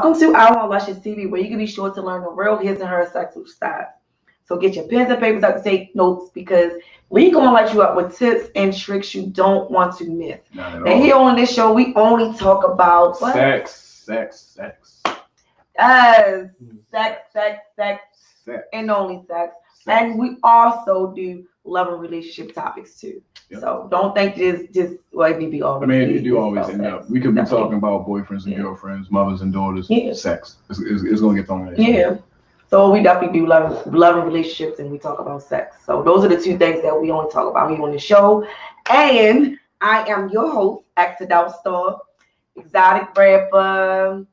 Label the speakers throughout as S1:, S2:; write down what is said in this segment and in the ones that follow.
S1: Welcome to our Luscious TV, where you can be sure to learn the real his and her sexual styles. So get your pens and papers out to take notes because we gonna light you up with tips and tricks you don't want to miss.
S2: Not at
S1: Now
S2: all.
S1: here on this show, we only talk about what?
S2: Sex.
S1: Yes, sex, and only sex. And we also do love and relationship topics too.
S2: Yep.
S1: So don't think just well, we be always.
S2: I mean, you do always
S1: about
S2: end
S1: sex.
S2: up. We could be
S1: Definitely.
S2: talking about boyfriends and girlfriends, mothers and daughters,
S1: Yeah.
S2: sex. It's gonna get thrown in.
S1: Yeah. So we definitely do love and relationships, and we talk about sex. So those are the two things that we only talk about here on the show. And I am your host, Accident Star, exotic rapper,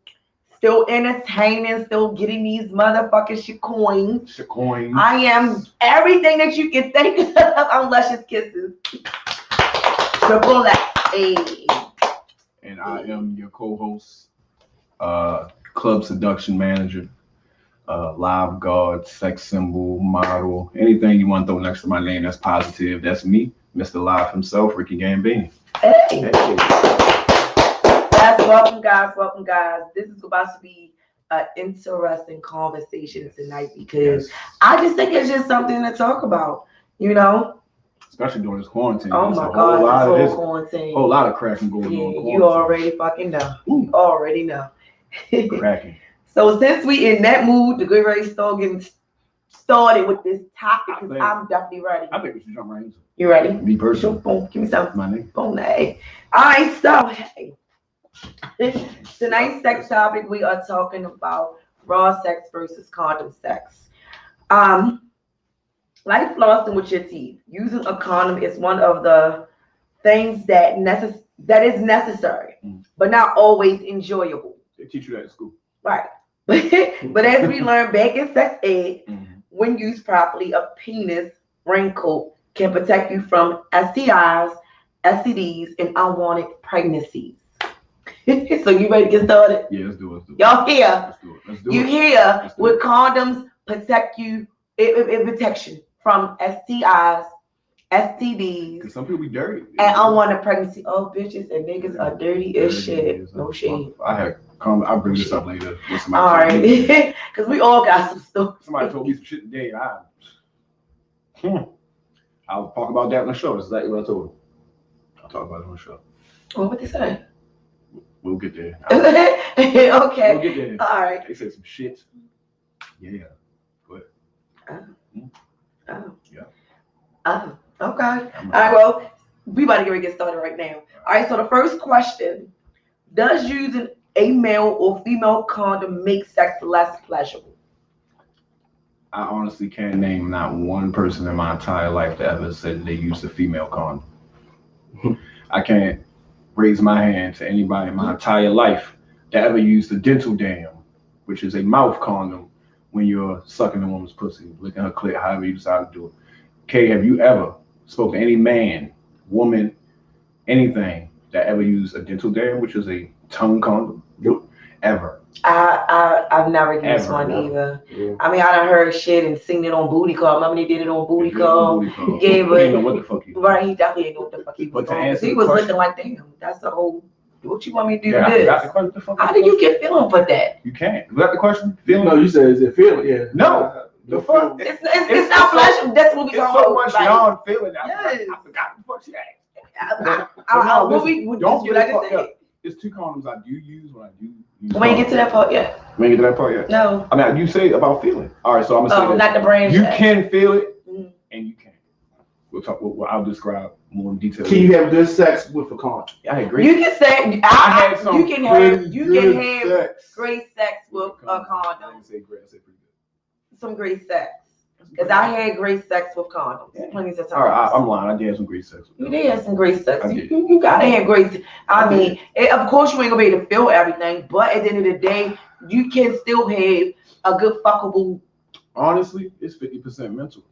S1: still entertaining, still getting these motherfucking shit coins.
S2: Coins.
S1: I am everything that you can think of. I'm Luscious Kisses. Triple X. Hey.
S2: And I am your co-host, club seduction manager, live guard, sex symbol, model, anything you want to throw next to my name that's positive. That's me, Mr. Live himself, Rickey Gambini.
S1: Hey. Yes, welcome guys. This is about to be an interesting conversation tonight because I just think it's just something to talk about, you know?
S2: Especially during this quarantine.
S1: Oh my God, this whole quarantine.
S2: Whole lot of cracking going on.
S1: Yeah, you already fucking know.
S2: Ooh.
S1: You already know.
S2: Cracking.
S1: So since we in that mood, the good ready start getting started with this topic, because I'm definitely ready.
S2: I think we should jump right into it.
S1: You ready?
S2: Me personally.
S1: Boom, give me some.
S2: My name.
S1: Boom, hey. All right, so hey. Tonight's sex topic, we are talking about raw sex versus condom sex. Like flossing with your teeth, using a condom is one of the things that is necessary, but not always enjoyable.
S2: They teach you that in school.
S1: Right. But as we learned back in sex ed, when used properly, a penis ring coat can protect you from STIs, STDs, and unwanted pregnancies. So you ready to get started?
S2: Yeah, let's do it.
S1: Y'all here?
S2: Let's do it.
S1: You here with condoms protect you, it protects you from STIs, STDs.
S2: Because some people be dirty.
S1: And unwanted pregnancy. Oh, bitches and niggas are dirty as shit. No shade.
S2: I'll bring this up later.
S1: All right. Because we all got some stuff.
S2: Somebody told me some shit today. I'll talk about that on the show. That's exactly what I told them. I'll talk about it on the show.
S1: What they say?
S2: We'll get there.
S1: Okay.
S2: We'll get there.
S1: All right.
S2: They said some shit. Yeah. Go ahead.
S1: Oh.
S2: Yeah.
S1: Oh. Okay. All right. Well, we about to get ready to get started right now. All right. So the first question: does using a male or female condom make sex less pleasurable?
S2: I honestly can't name not one person in my entire life that ever said they used a female condom. I can't raise my hand to anybody in my entire life that ever used a dental dam, which is a mouth condom when you're sucking a woman's pussy, licking her clit, however you decide to do it. Kay, have you ever spoke to any man, woman, anything that ever used a dental dam, which is a tongue condom?
S1: Nope.
S2: Ever.
S1: I've never used one either. Yeah. I mean, I done heard shit and seen it on Booty Call. Remember they did it on Booty Call?
S2: Yeah, but he didn't know what the fuck he was.
S1: Right, he definitely didn't know what the fuck he was doing. He was looking like, damn, that's the whole, what you want me to do to this?
S2: I forgot the question.
S1: How do you get feeling for that?
S2: You can't. Was that the question? Feeling?
S3: No, you said, is it feeling? Yeah.
S2: No. The fuck?
S1: It's not pleasure. That's what we talking about.
S2: So much beyond feeling.
S1: Yes.
S2: I forgot the fuck she asked. It's two condoms I do use when I do use.
S1: We ain't get to that part yet.
S2: We ain't get to that part yet.
S1: No.
S2: I mean, you say about feeling. All right, so I'm gonna say
S1: not the brain.
S2: You can feel it, and you can't. We'll talk. I'll describe more in detail.
S3: Can you have good sex with a condom?
S2: Yeah, I agree.
S1: You can say you can have great sex with a condom.
S2: I didn't say great. I said pretty good.
S1: Some great sex. Because I had great sex with condoms. Yeah. Plenty of times.
S2: All right, I'm lying. I did have some great sex.
S1: You did have some great sex. You gotta have great. I mean, of course you ain't gonna be able to feel everything, but at the end of the day, you can still have a good fuckable.
S2: Honestly, it's 50% mental.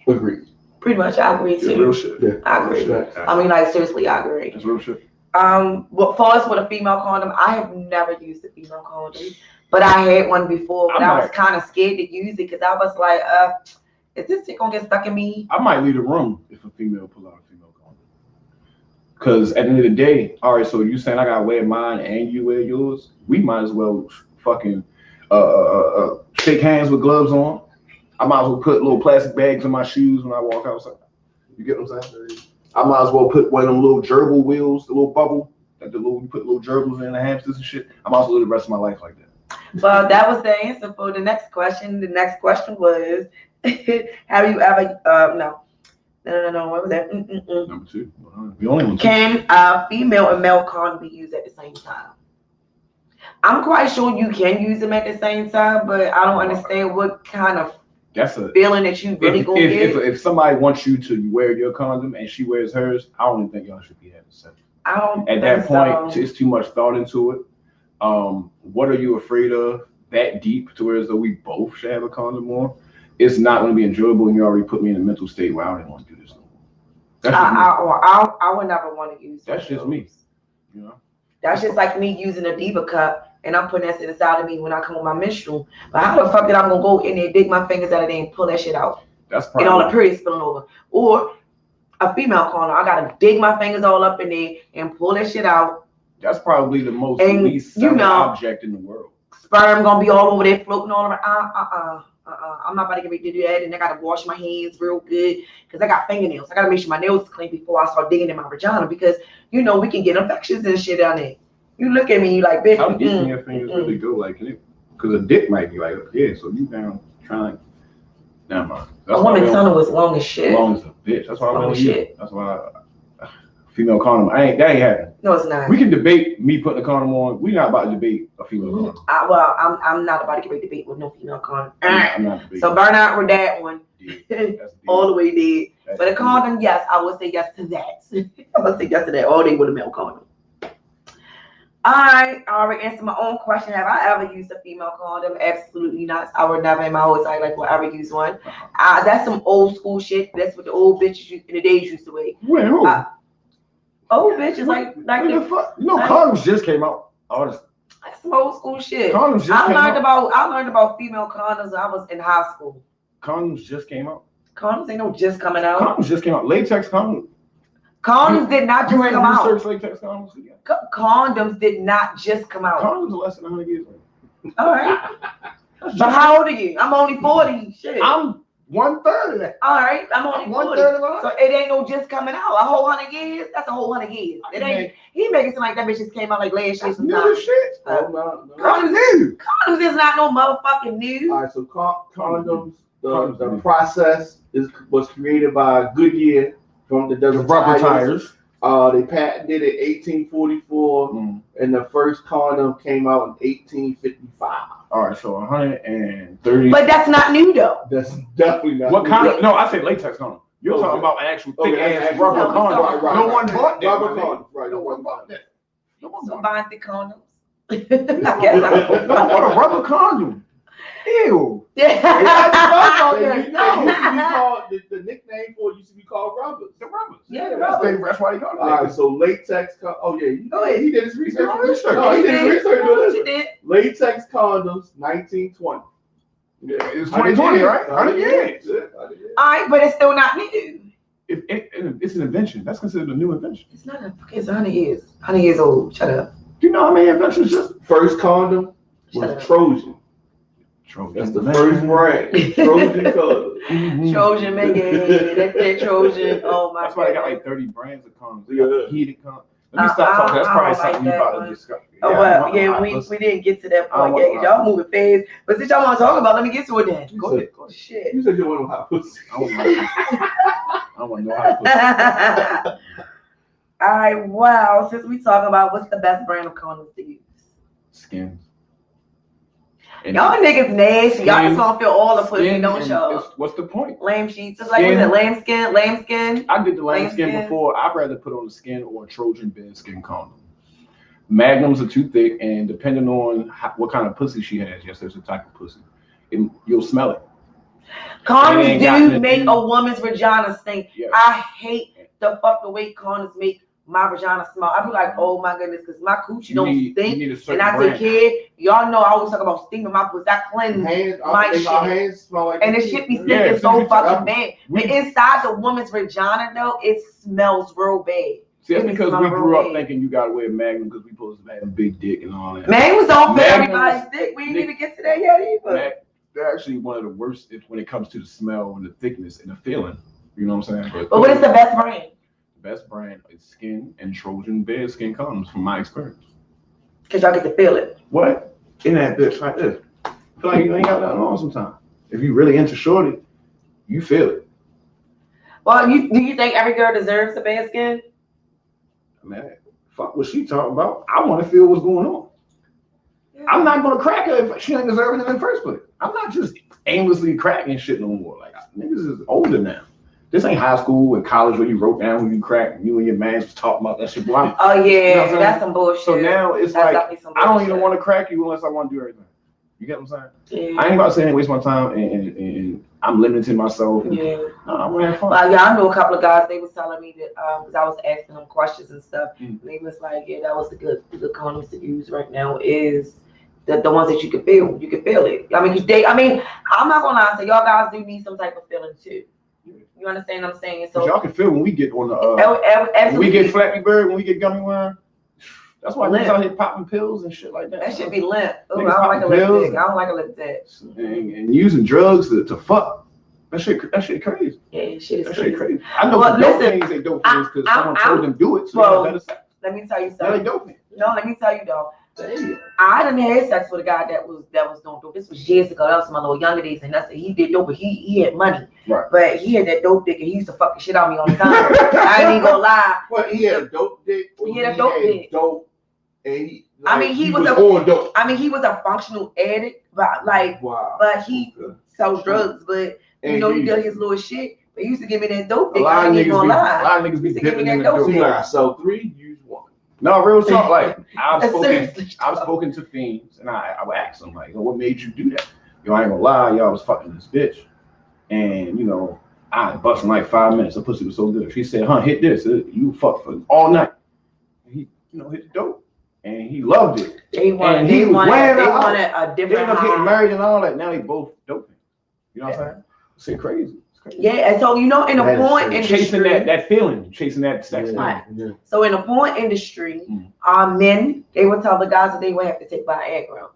S3: Agreed.
S1: Pretty much, I agree too.
S2: It's real shit.
S1: Yeah. I agree. I mean, like seriously, I agree.
S2: It's real shit.
S1: Well, for us with a female condom, I have never used a female condom. But I had one before, but I was kind of scared to use it because I was like, is this shit gonna get stuck in me?
S2: I might leave the room if a female pull out a female condom. Because at the end of the day, all right, so you saying I gotta wear mine and you wear yours? We might as well fucking shake hands with gloves on. I might as well put little plastic bags in my shoes when I walk outside. You get what I'm saying? I might as well put one of them little gerbil wheels, the little bubble, that you put little gerbils in the hamsters and shit. I might as well live the rest of my life like that.
S1: Well, that was the answer for the next question. The next question was, have you ever, no, what was that?
S2: Number 2. We only want 2.
S1: Can a female and male condom be used at the same time? I'm quite sure you can use them at the same time, but I don't understand what kind of feeling that you really gonna get.
S2: If somebody wants you to wear your condom and she wears hers, I don't even think y'all should be having sex.
S1: I don't.
S2: At that point, it's too much thought into it. What are you afraid of that deep to where as though we both should have a condom on? It's not going to be enjoyable, and you already put me in a mental state where I don't want to do this no more.
S1: I would never want to use.
S2: That's just me. You know.
S1: That's just like me using a Diva cup. And I'm putting that inside of me when I come on my menstrual. But how the fuck did I gonna go in there, dig my fingers out of there and pull that shit out?
S2: That's probably.
S1: And all the period spilling over. Or a female condom, I gotta dig my fingers all up in there and pull that shit out.
S2: That's probably the most least selling object in the world.
S1: Sperm gonna be all over there, floating all around. I'm not about to get ready to do that, and I gotta wash my hands real good because I got fingernails. I gotta make sure my nails are clean before I start digging in my vagina because we can get infections and shit down there. You look at me, you like, bitch.
S2: How deep can your fingers really go? Like, because a dick might be like, yeah, so you down trying. Never mind.
S1: A woman's tunnel was long as shit.
S2: Long as a bitch. That's why I'm on you. That's why female condom. That ain't happening.
S1: No, it's not.
S2: We can debate me putting a condom on. We're not about to debate a female condom.
S1: I'm not about to get ready to debate with no female condom.
S2: I'm not debating.
S1: So burn out with that one. All the way dead. But a condom, yes, I would say yes to that. I would say yes to that all day with a male condom. I already answered my own question. Have I ever used a female condom? Absolutely not. I would never in my whole entire life will ever use one. That's some old school shit. That's what the old bitches in the days used to wear.
S2: Wait, who?
S1: Old bitches like
S2: the fuck? No, condoms just came out. Honestly.
S1: That's some old school shit.
S2: Condoms just came out.
S1: I learned about female condoms when I was in high school.
S2: Condoms just came out.
S1: Condoms ain't no just coming out.
S2: Condoms just came out. Latex condoms.
S1: Condoms did not just come out.
S2: Latex condoms again.
S1: Condoms did not just come out.
S2: Condoms are less than 100 years old.
S1: All right. But how old are you? I'm only 40. Shit.
S2: I'm 1/3 of that.
S1: All right. I'm only 40.
S2: 1/3 of that.
S1: So it ain't no just coming out. A whole 100 years? That's a whole 100 years. It ain't. He making it seem like that bitch just came out like last year sometime.
S2: New shit.
S3: No.
S1: Condoms is not no motherfucking new.
S3: All right, so condoms, the process was created by Goodyear from the
S2: rubber tires.
S3: They patented it in 1844, and the first condom came out in 1855.
S2: All right, so 130.
S1: But that's not new though.
S3: That's definitely not.
S2: What condom? No, I said latex condom. You're talking about an actual thick ass rubber condom.
S3: Right,
S2: no one bought that.
S3: Rubber condom. Right.
S2: No one bought that. No one
S1: So
S2: bought
S1: buying thick condoms. I guess I
S2: no, what a rubber condom. Ew.
S1: Yeah.
S3: The nickname for it used to be called rubbers.
S2: The rubbers.
S1: Yeah, the rubbers.
S2: That's why they call it.
S3: All right, so latex. Oh yeah,
S1: Go ahead.
S3: He did his research.
S2: No,
S3: he did his research.
S1: She did.
S3: Latex condoms, 1920.
S2: Yeah, it's 2020, right? 100 years.
S1: All right, but it's still not new.
S2: It's an invention. That's considered a new invention.
S1: It's not a. It's 100 years. 100 years old. Shut up.
S2: Do you know how many inventions just?
S3: First condom was Trojan. That's the first brand. Trojan color.
S1: Trojan, man. That Trojan. Oh my God.
S2: That's why they got like 30 brands of condoms. They got heated condoms. Let me stop talking. That's probably something you about to discuss.
S1: Oh well, yeah, we didn't get to that point yet. Y'all moving fast. But since y'all want to talk about, let me get to it then. Go ahead. Shit.
S3: You said you want to know how pussy.
S2: I want to know how pussy.
S1: All right. Wow. Since we talking about what's the best brand of condoms to use?
S2: Skins.
S1: Y'all niggas nasty. Y'all just gonna feel all the pussy, don't y'all?
S2: What's the point?
S1: Lame sheets. It's like, was it lame skin? Lame skin?
S2: I did the lame skin before. I'd rather put on the skin or a Trojan bed skin condom. Magnums are too thick, and depending on what kind of pussy she has, yes, there's a type of pussy. You'll smell it.
S1: Condoms do make a woman's vagina stink.
S2: Yes.
S1: I hate the way condoms make my vagina smell. I be like, oh my goodness, because my coochie don't stink, and I take care. Y'all know I always talk about steaming my pussy. I cleanse my shit,
S3: hands smell like
S1: and this shit be stinking so fucking bad. But inside the woman's vagina though, it smells real bad.
S2: See, that's because we grew up thinking you gotta wear Magnum because we supposed to have a big dick and all that.
S1: Magnum was on for everybody's dick. We didn't even get to that yet either.
S2: They're actually one of the worst when it comes to the smell and the thickness and the feeling. You know what I'm saying?
S1: But what is the best brand?
S2: The best brand is Skin and Trojan Bear Skin condoms from my experience.
S1: Cause y'all get to feel it.
S2: What? In that bitch like this. I feel like you ain't got nothing on sometimes. If you really into shorty, you feel it.
S1: Well, do you think every girl deserves a bad skin?
S2: Man, fuck what she talking about. I want to feel what's going on. Yeah. I'm not gonna crack her if she ain't deserving it in the first place. I'm not just aimlessly cracking shit no more. Like niggas is older now. This ain't high school and college where you wrote down when you crack and you and your man was talking about that shit. Well,
S1: oh yeah,
S2: you know
S1: that's some bullshit.
S2: So now it's that's like I don't even want to crack you unless I want to do everything. You get what I'm saying? Yeah. I ain't about to say waste my time and I'm limiting myself.
S1: Yeah.
S2: No, I'm gonna have fun.
S1: Well, yeah, I know a couple of guys. They was telling me that because I was asking them questions and stuff. And they was like, "Yeah, that was the good condoms to use right now is the ones that you can feel. You can feel it. I mean, I'm not gonna lie. So y'all guys do need some type of feeling too. You understand what I'm saying? So
S2: y'all can feel when we get on the when we get Flappy Bird, when we get gummy worm. That's why niggas out here popping pills and shit like that.
S1: That should be limp. Oh, I don't like a lip dick. I don't like a lip dick.
S2: And using drugs to fuck. That shit crazy.
S1: Yeah, shit is
S2: that
S1: crazy.
S2: Shit crazy. I know dope things ain't dope things because someone told them do it. So
S1: well,
S2: better sex.
S1: Let me tell you something.
S2: Dope things.
S1: No, let me tell you though. I done had sex with a guy that was doing dope. This was years ago. That was my little younger days, and that's he did dope, but he had money.
S2: Right.
S1: But he had that dope dick, and he used to fuck the shit out of me all the time. I ain't even gonna lie.
S3: What, he had a dope dick?
S1: He had a dope dick.
S3: Dope, and he.
S1: Like, I mean, he was
S3: dope.
S1: I mean, he was a functional addict, but like, but he sells drugs. But you know, he did his little shit. But he used to give me that dope dick. I ain't even gonna lie.
S2: A lot of niggas be dipping in the dope.
S3: Like I sell 3, use 1.
S2: No, real talk. Like I've spoken to fiends, and I would ask them like, "What made you do that?" Yo, I ain't gonna lie, y'all was fucking this bitch, and you know, I busting like 5 minutes. The pussy was so good. She said, "Huh, hit this. You fuck for all night." And he, you know, hit the dope, and he loved it.
S1: They wanted a different.
S2: They ended up getting married and all that. Now they both doping. You know what I'm saying? It's crazy.
S1: Yeah, and so you know, in the porn industry,
S2: chasing that feeling, chasing that sex.
S1: Right. So in the porn industry, men they would tell the guys that they would have to take Viagra,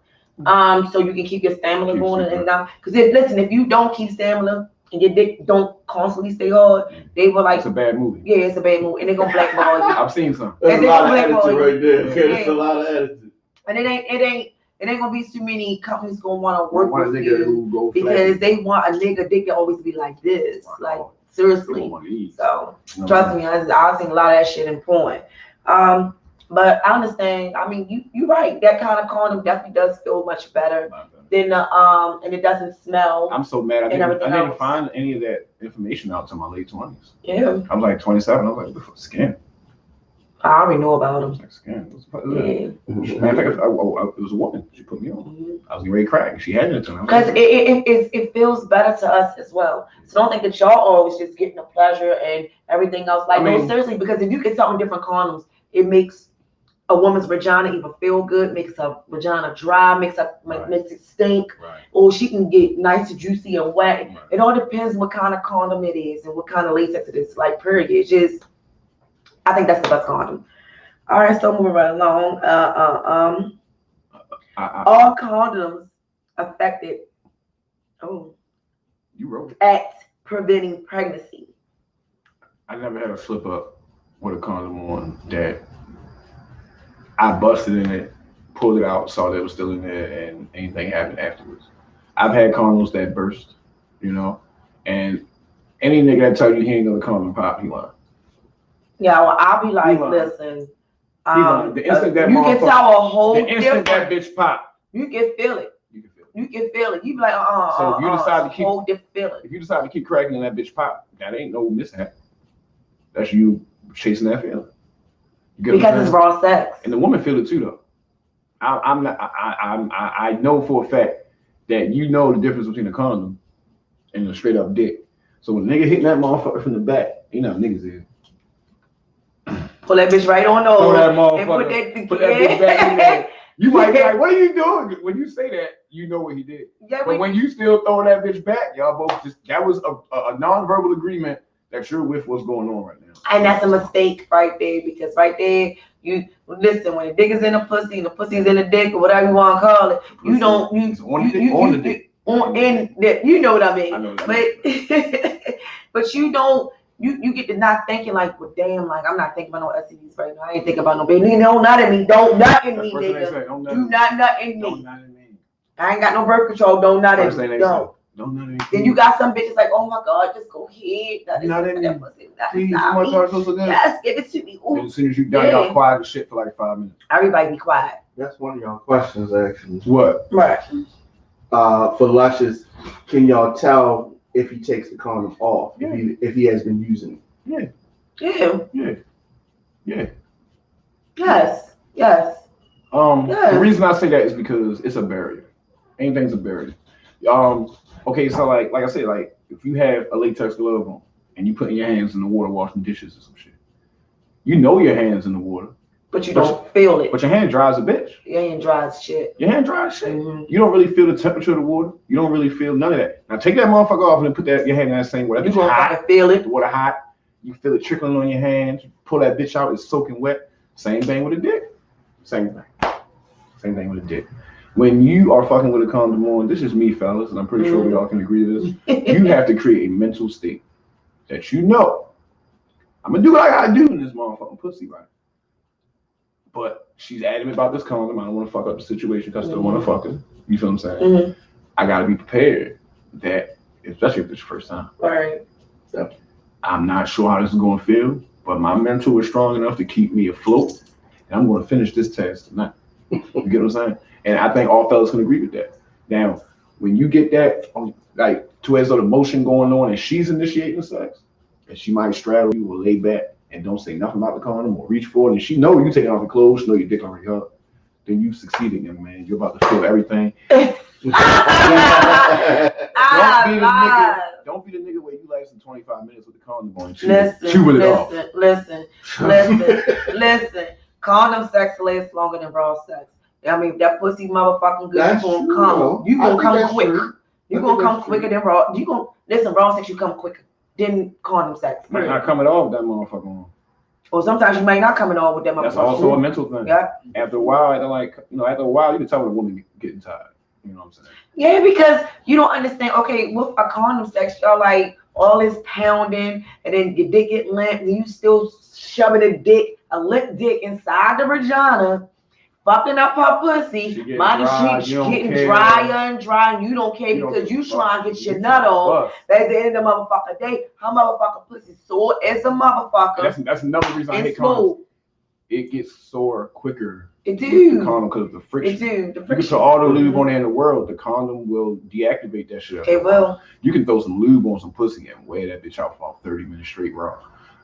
S1: so you can keep your stamina going and down. Because if you don't keep stamina and your dick don't constantly stay hard, they were like,
S2: it's a bad movie.
S1: Yeah, it's a bad movie, and they're gonna blackball you.
S2: I've seen some.
S3: There's a lot of attitude right there. There's a lot of attitude.
S1: And it ain't gonna be too many companies gonna want to work with you because they want a nigga dick to always be like this, like seriously. So trust me, I've seen a lot of that shit in porn. But I understand. I mean, you're right. That kind of condom definitely does feel much better than and it doesn't smell.
S2: I'm so mad. I didn't find any of that information out until my late 20s.
S1: Yeah.
S2: I was like 27. I was like, skin.
S1: I already know about them.
S2: Matter of fact, it was a woman. She put me on. I was getting ready to crack. She had it to me.
S1: Because it feels better to us as well. So don't think that y'all always just getting the pleasure and everything else. Like, no, seriously, because if you get something different condoms, it makes a woman's vagina even feel good, makes her vagina dry, makes it stink, or she can get nice, juicy, and wet. Right. It all depends what kind of condom it is and what kind of latex it is. Like, period. It's just, I think that's the best condom. All right, so moving right along. All condoms affected. Oh,
S2: you wrote it.
S1: At preventing pregnancy.
S2: I never had a slip up with a condom on that. I busted in it, pulled it out, saw that it was still in there, and anything happened afterwards. I've had condoms that burst, you know, and any nigga that tell you he ain't gonna condom pop, he lying.
S1: Yeah, well, I'll be like, listen,
S2: the instant that
S1: you can tell a whole
S2: the instant that bitch pop,
S1: you can feel it. You can feel it. You be like,
S2: so if you decide to keep
S1: whole different feeling.
S2: If you decide to keep cracking and that bitch pop, that ain't no mishap. That's you chasing that feeling.
S1: Because it's raw sex.
S2: And the woman feel it too, though. I know for a fact that you know the difference between a condom and a straight up dick. So when a nigga hitting that motherfucker from the back, you know how niggas is.
S1: Pull that bitch right on over. And
S2: put that bitch back in there. You might be like, what are you doing? When you say that, you know what he did. Yeah, but when you still throw that bitch back, y'all both just, that was a non-verbal agreement that you're with what's going on right now.
S1: And that's a mistake right there, because right there, you listen, when the dick is in the pussy and the pussy's in the dick or whatever you want to call it, you don't, you know what I mean.
S2: I know
S1: but you don't, you get to not thinking like, well, damn, like I'm not thinking about no STDs right now. I ain't thinking about no baby. Don't nut in me. Don't nut in me, nigga. Do not nut in me. I ain't got no birth control. Don't nut in me. Don't nut in me. Then you got some bitches like, oh my God, just go ahead.
S2: Nut in me. Please,
S1: yes, give it to me. Ooh.
S2: And as soon as you done, y'all quiet as shit for like 5 minutes.
S1: Everybody be quiet.
S3: That's one of y'all questions, actually.
S2: What?
S1: Right.
S3: For Luscious, can y'all tell if he takes the condom off?
S2: Yeah.
S3: If he has been using
S2: it?
S1: Yeah.
S2: Yes. The reason I say that is because it's a barrier. Anything's a barrier. Okay, so like I said, like if you have a latex glove on and you putting your hands in the water washing dishes or some shit, you know your hands in the water,
S1: but you don't feel it.
S2: But your hand dries a bitch.
S1: Your hand dries shit.
S2: Your hand dries shit. Mm-hmm. You don't really feel the temperature of the water. You don't really feel none of that. Now take that motherfucker off and then put your hand in that same water.
S1: You gonna fucking feel it.
S2: The water hot. You feel it trickling on your hands. You pull that bitch out. It's soaking wet. Same thing with a dick. Same thing with a dick. When you are fucking with a condom on, this is me, fellas, and I'm pretty sure we all can agree to this. You have to create a mental state that you know, I'm gonna do what I gotta do in this motherfucking pussy, right? But she's adamant about this condom. I don't want to fuck up the situation because I still want to fuck her. You feel what I'm saying? I gotta be prepared that, especially if it's your first time.
S1: Right.
S2: So, I'm not sure how this is gonna feel, but my mental is strong enough to keep me afloat, and I'm gonna finish this test tonight. You get what I'm saying? And I think all fellas can agree with that. Now, when you get that, like, towards the motion going on and she's initiating sex, and she might straddle you or lay back and don't say nothing about the condom or reach for it, and she know you taking off your clothes, she know your dick already up, then you succeeded, young man. You're about to feel everything. Don't be the nigga where you lasting 25 minutes with the condom on.
S1: Listen. Condom sex lasts longer than raw sex. I mean, if that pussy motherfucking good,
S3: that's
S1: you gonna come. You gonna come quick. You gonna come quicker than raw. You gonna listen. Raw sex, you come quicker than condom sex.
S2: Might not come at all with that motherfucker on.
S1: Or sometimes you might not come at all with that motherfucker.
S2: That's also a mental thing.
S1: Yeah.
S2: After a while, after a while, you can tell when a woman getting tired. You know what I'm saying?
S1: Yeah, because you don't understand. Okay, with a condom sex, y'all like all this pounding, and then your dick get limp, and you still shoving a limp dick inside the vagina. Fucking up her pussy, she's getting drier and drier, and you don't care because you trying to get your nut off. At the end of the motherfucking day, her motherfucking pussy sore as a motherfucker.
S2: That's another reason I hate condoms. It gets sore quicker.
S1: It do.
S2: The condom because of the friction.
S1: It do.
S2: You can put all the lube on there in the world. The condom will deactivate that shit.
S1: It will.
S2: You can throw some lube on some pussy and wear that bitch out for 30 minutes straight raw.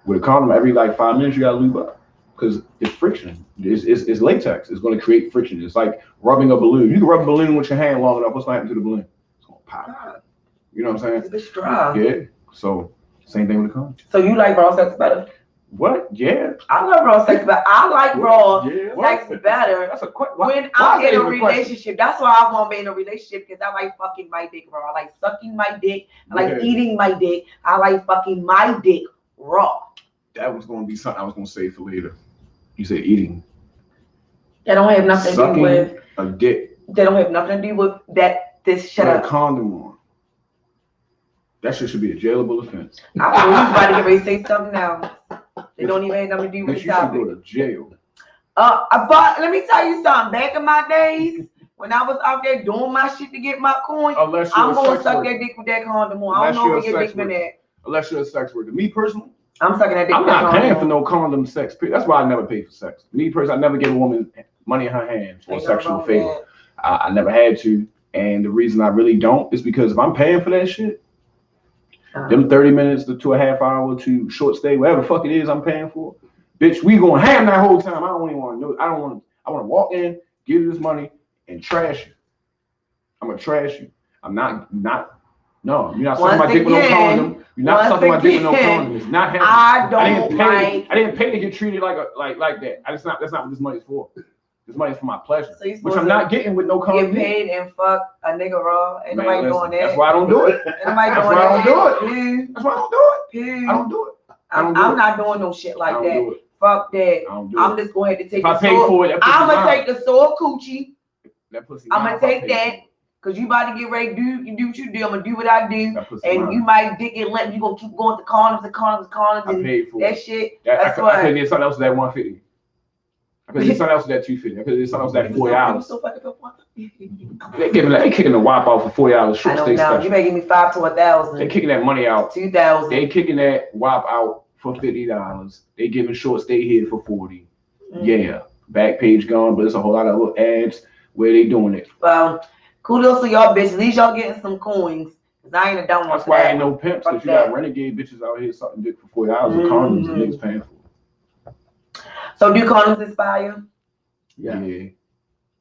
S2: With a condom, every like 5 minutes you gotta lube up. Because it's friction. It's latex. It's going to create friction. It's like rubbing a balloon. You can rub a balloon with your hand long enough. What's going to happen to the balloon? It's going to pop. You know what I'm saying?
S1: It's dry.
S2: Yeah. So, same thing with the condom.
S1: So, you like raw sex better?
S2: What? Yeah.
S1: I love raw sex, but I like raw sex better.
S2: That's a quick
S1: when I'm in a relationship. That's why I want to be in a relationship, because I like fucking my dick raw. I like sucking my dick. I like eating my dick. I like fucking my dick raw.
S2: That was going to be something I was going to say for later. You said eating.
S1: That don't have nothing to do with
S2: a dick.
S1: That don't have nothing to do with that. This shut up.
S2: A condom on. That shit should be a jailable offense.
S1: I know you about to get ready to say something now. They don't even have nothing to do with the topic.
S2: You should go to jail.
S1: But let me tell you something. Back in my days, when I was out there doing my shit to get my coin, I'm gonna suck that dick with that condom on. I don't know where your dick's been at.
S2: Unless you're a sex worker. Me personally,
S1: I'm sucking that dick.
S2: I'm not paying for no condom sex. That's why I never pay for sex. Me personally, I never give a woman money in her hand for a sexual favor. I never had to. And the reason I really don't is because if I'm paying for that shit, them 30 minutes to a half hour to short stay, whatever the fuck it is I'm paying for, bitch, we gonna ham that whole time. I don't even want to know. I want to walk in, give you this money, and trash you. I'm gonna trash you. I'm not. No, you're not sucking my dick with no condom. You're not sucking my dick with no condom. It's not happening. I didn't pay to get treated like that. That's not what this money's for. This money is for my pleasure,
S1: So you
S2: which I'm not getting with no condom.
S1: Get paid and fuck a nigga raw. Ain't nobody doing that.
S2: That's why I don't do it.
S1: Ain't nobody
S2: That's
S1: doing
S2: why I
S1: that.
S2: don't do it. That's why I don't do it. I don't do it.
S1: I'm not doing no shit like that. Fuck that. I'm just going to take
S2: the sword. I'm
S1: gonna take the sword coochie.
S2: That pussy.
S1: I'm gonna take that. Cause you about to get ready to do, you do what you do. I'm gonna do what I do, and you might dick it, let you gonna keep going to condoms and that shit. That's why
S2: I could get something else with that 150. I could get something else with that 250. I could get something else with that 40 hours. They kicking the wop out for 40 hours.
S1: I don't know. You may give me 5 to 1,000.
S2: They kicking that money out.
S1: 2,000.
S2: They kicking that wop out for $50. They giving short stay here for 40. Yeah, back page gone, but there's a whole lot of little ads where they doing it.
S1: Well. Kudos to y'all bitches. At least y'all getting some coins. Cause I ain't a dumb one.
S2: That's why I ain't no pimps. If you got renegade bitches out here sucking dick for 40 hours of condoms, the niggas paying for it.
S1: So do condoms inspire?
S2: Yeah.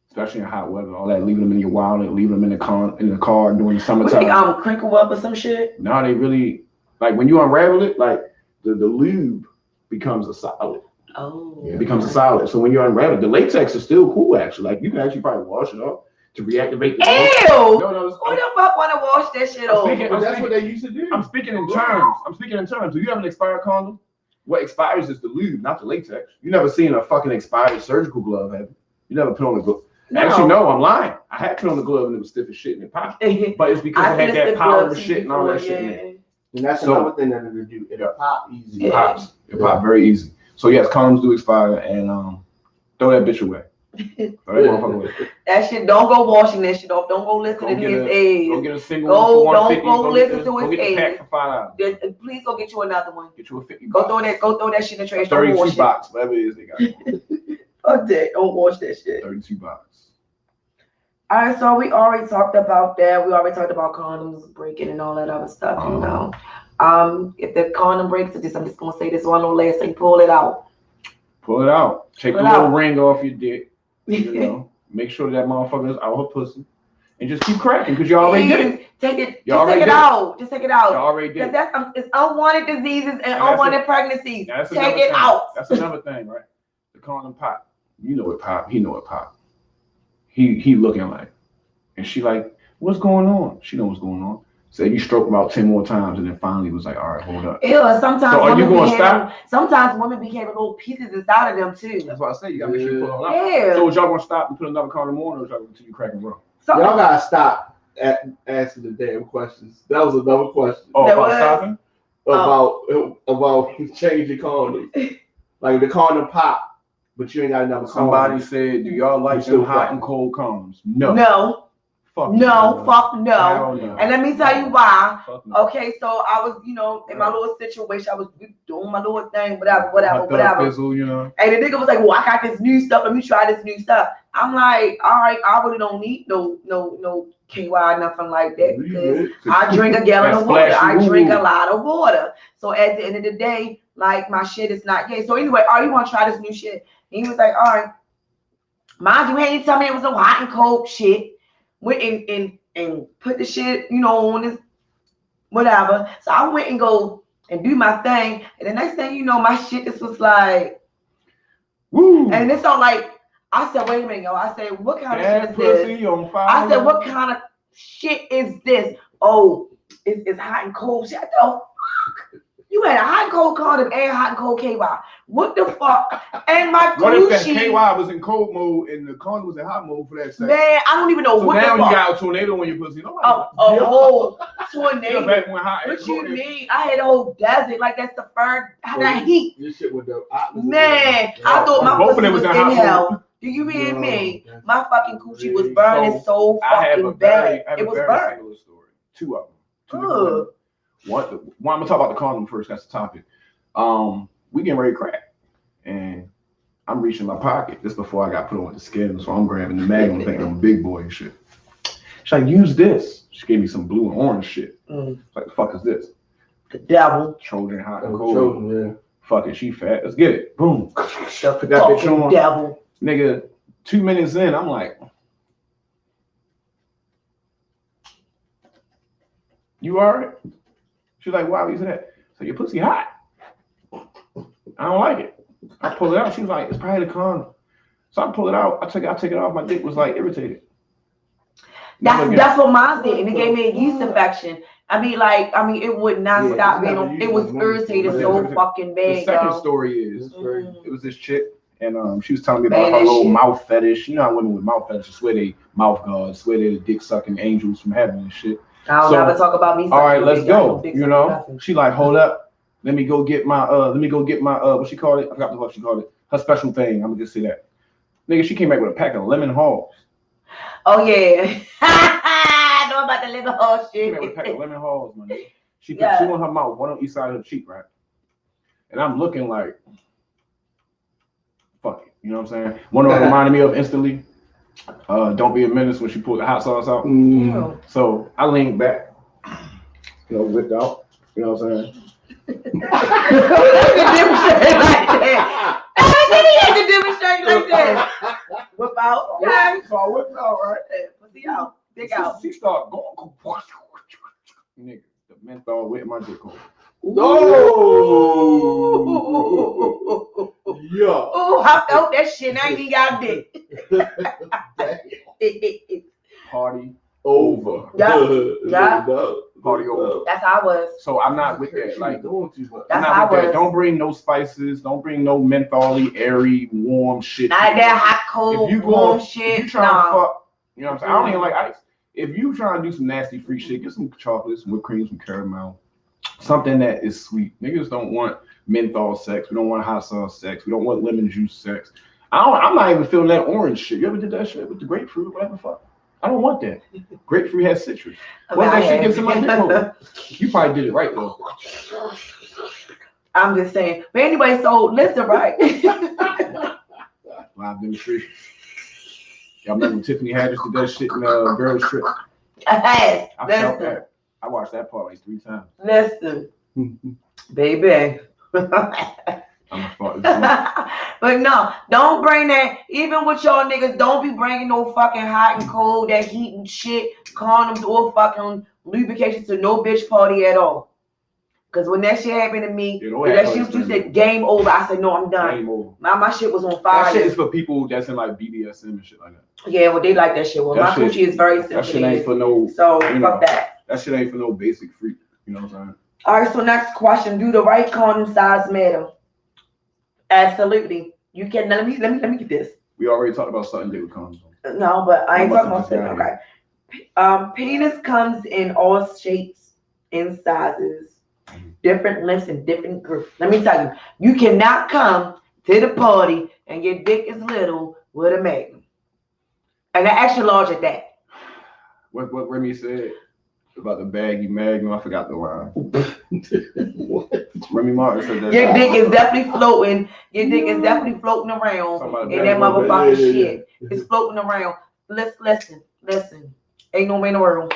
S2: Especially in hot weather. All that, leaving them in your wallet, leaving them in the car during the summertime.
S1: Crinkle up or some shit?
S2: No, they really, like when you unravel it, like the lube becomes a solid.
S1: Oh.
S2: It becomes a solid. So when you unravel it, the latex is still cool actually. Like you can actually probably wash it off. To reactivate the
S1: Ew! No, who the fuck want to wash that shit off?
S3: That's what they used to do.
S2: I'm speaking in terms. Do you have an expired condom? What expires is the lube, not the latex. You never seen a fucking expired surgical glove, have you? You never put on the glove. No. Actually, no, I'm lying. I had put on the glove and it was stiff as shit and it popped. But it's because it had that powder shit and all that shit in it.
S3: And that's another thing that it'll do. It'll pop easy.
S2: It pops. It pop very easy. So yes, condoms do expire and throw that bitch away.
S1: That shit, don't go washing that shit off. Don't go listen to his ads.
S2: Go get a single one for $150.
S1: Don't go listen to his ads.
S2: Go get the pack for $5.
S1: Please go get you another one.
S2: Get you a 50.
S1: Go throw that shit in the trash.
S2: 32 box, whatever it is they got.
S1: Fuck that. Don't wash that shit.
S2: 32 box.
S1: All right, so we already talked about that. We already talked about condoms breaking and all that other stuff. You know, if the condom breaks, I'm just gonna say this one little last thing. Pull it out.
S2: Pull it out. Take a little ring off your dick. You know, make sure that motherfucker is out her pussy, and just keep cracking because you already did it.
S1: Take it. Just take it out. Just take it out.
S2: You already did.
S1: Because that's it's unwanted diseases and unwanted pregnancies. Take it out.
S2: That's another thing, right? The condom pop. You know it pop. He know it pop. He looking like, and she like, what's going on? She know what's going on. So you stroke about 10 more times, and then finally was like, all right, hold up.
S1: Ew, sometimes
S2: so are you going to stop?
S1: Sometimes women became little pieces inside of them too.
S2: That's why I say you got to make sure you put it out. Yeah. So is y'all going to stop and put another condom on, or is y'all going to continue cracking bro?
S3: Y'all got to stop asking the damn questions. That was another question.
S2: Oh, about stopping?
S3: About changing condoms. Like the condom pop, but you ain't got another condom.
S2: Somebody said, do y'all like them hot and cold condoms? No.
S1: No. Fuck no. And let me tell you why.
S2: No.
S1: Okay, so I was, in my little situation, I was doing my little thing, whatever.
S2: Fizzle, you know.
S1: And the nigga was like, well, I got this new stuff. Let me try this new stuff. I'm like, all right, I really don't need no KY, nothing like that, because I drink a gallon of water. I drink a lot of water. So at the end of the day, like, my shit is not gay. So anyway, you want to try this new shit? And he was like, all right. Mind you, he didn't tell me it was no hot and cold shit. Went and put the shit, on this, whatever. So I went and go and do my thing. And the next thing you know, my shit just was like, woo. And it's all like, I said, wait a minute, yo. I said, what kind of shit is this? I said, what kind of shit is this? Oh, it's hot and cold shit. The fuck? You had a hot and cold condom and hot and cold KY. What the fuck? And my
S2: what if that KY was in cold mode and the condom was in hot mode for that second?
S1: Man, I don't even know what the fuck.
S2: So now you got a tornado on your pussy.
S1: A whole tornado. What you mean? I had a whole desert. Like, that's the first. That heat.
S3: This shit with the
S1: man, I thought my pussy was in hell. Do you hear me? My fucking coochie was burning so fucking bad. It was burnt.
S2: Two of them. One, I'm gonna talk about the condom first. That's the topic. We getting ready to crack, and I'm reaching my pocket. This before I got put on the skin, so I'm grabbing the magnum, thinking I'm a big boy and shit. She's like, use this. She gave me some blue and orange shit. Like, the fuck is this?
S1: The devil.
S2: Trojan hot and cold. Yeah. Fuck it, she fat. Let's get it. Boom.
S1: Shut the bitch on. Devil.
S2: Nigga, 2 minutes in, I'm like, you alright? She's like, why is that? So your pussy hot. I don't like it. I pull it out. She's like, it's probably the condom. So I pull it out. I take it off. My dick was like irritated.
S1: That's what mine did, and it gave me a yeast infection. It would not stop being. It was irritated so fucking bad.
S2: The second story is it was this chick, and she was telling me about her little mouth fetish. You know how women with mouth fetishes swear they mouth guards, swear they're dick sucking angels from heaven and shit.
S1: I don't ever talk about me.
S2: All right, let's go. You know, she like, hold up, let me go get my what she called it? I forgot what she called it. Her special thing. I'm gonna just say that. Nigga, she came back with a pack of lemon halls.
S1: Oh yeah. I know about the lemon hall shit.
S2: She came back with a pack of lemon halls, man. She put two in her mouth, one on each side of her cheek, right? And I'm looking like, fuck it. You know what I'm saying? One of them reminded me of instantly. Don't Be a Menace when she pulled the hot sauce out.
S1: Mm.
S2: So I leaned back, whipped out. You know what I'm saying?
S1: He had to demonstrate like that. Whip out. Okay.
S2: So I whipped out, right?
S1: Pussy out. Dick out.
S2: She started going. Nigga, the menthol wet my dick hole.
S3: Oh. Yeah.
S1: Oh, I felt that shit. I ain't even got dick.
S2: Party over.
S1: Yeah.
S2: Party over.
S1: That's how I was.
S2: So I'm not with that. Like,
S1: that's how I was.
S2: Don't bring no spices. Don't bring no mentholy, airy, warm shit.
S1: Not that hot, cold, warm shit.
S2: If you trying to fuck, you know what I'm saying? I don't even like ice. If you trying to do some nasty freak shit, get some chocolate, some whipped cream, some caramel, something that is sweet. Niggas don't want menthol sex. We don't want hot sauce sex. We don't want lemon juice sex. I'm not even feeling that orange shit. You ever did that shit with the grapefruit or whatever the fuck? I don't want that. Grapefruit has citrus. What that shit gets in my dick hole? You probably did it right though.
S1: I'm just saying. But anyway, so listen, right?
S2: Live demonstration. Y'all remember Tiffany Haddish did that shit in Girls Trip?
S1: I
S2: felt that. I watched that part like 3 times.
S1: Listen, baby. But no, don't bring that. Even with y'all niggas, don't be bringing no fucking hot and cold, that heat and shit, condoms or fucking lubrication to no bitch party at all. Because when that shit happened to me, that shit you said game over. I said no, I'm done. Game over. My shit was on fire.
S2: That shit is for people that's in like BDSM and shit like that.
S1: Yeah, well they like that shit. Well, my coochie is very simple.
S2: That shit ain't for no.
S1: So fuck that.
S2: That shit ain't for no basic freak. You know what I'm saying?
S1: All right. So next question: do the right condom size matter? Absolutely. You can. Let me get this.
S2: We already talked about something to do with condoms.
S1: No, but I ain't talking about that. Okay. Penis comes in all shapes and sizes, different lengths and different groups. Let me tell you, you cannot come to the party and your dick is little with a magnum, and an extra large at that.
S2: What Remy said about the baggy magnum, I forgot the line. Remy Martin said that.
S1: Your dick is definitely floating. Your dick is definitely floating around in that motherfucking shit. It's floating around. Listen. Ain't no way in the world.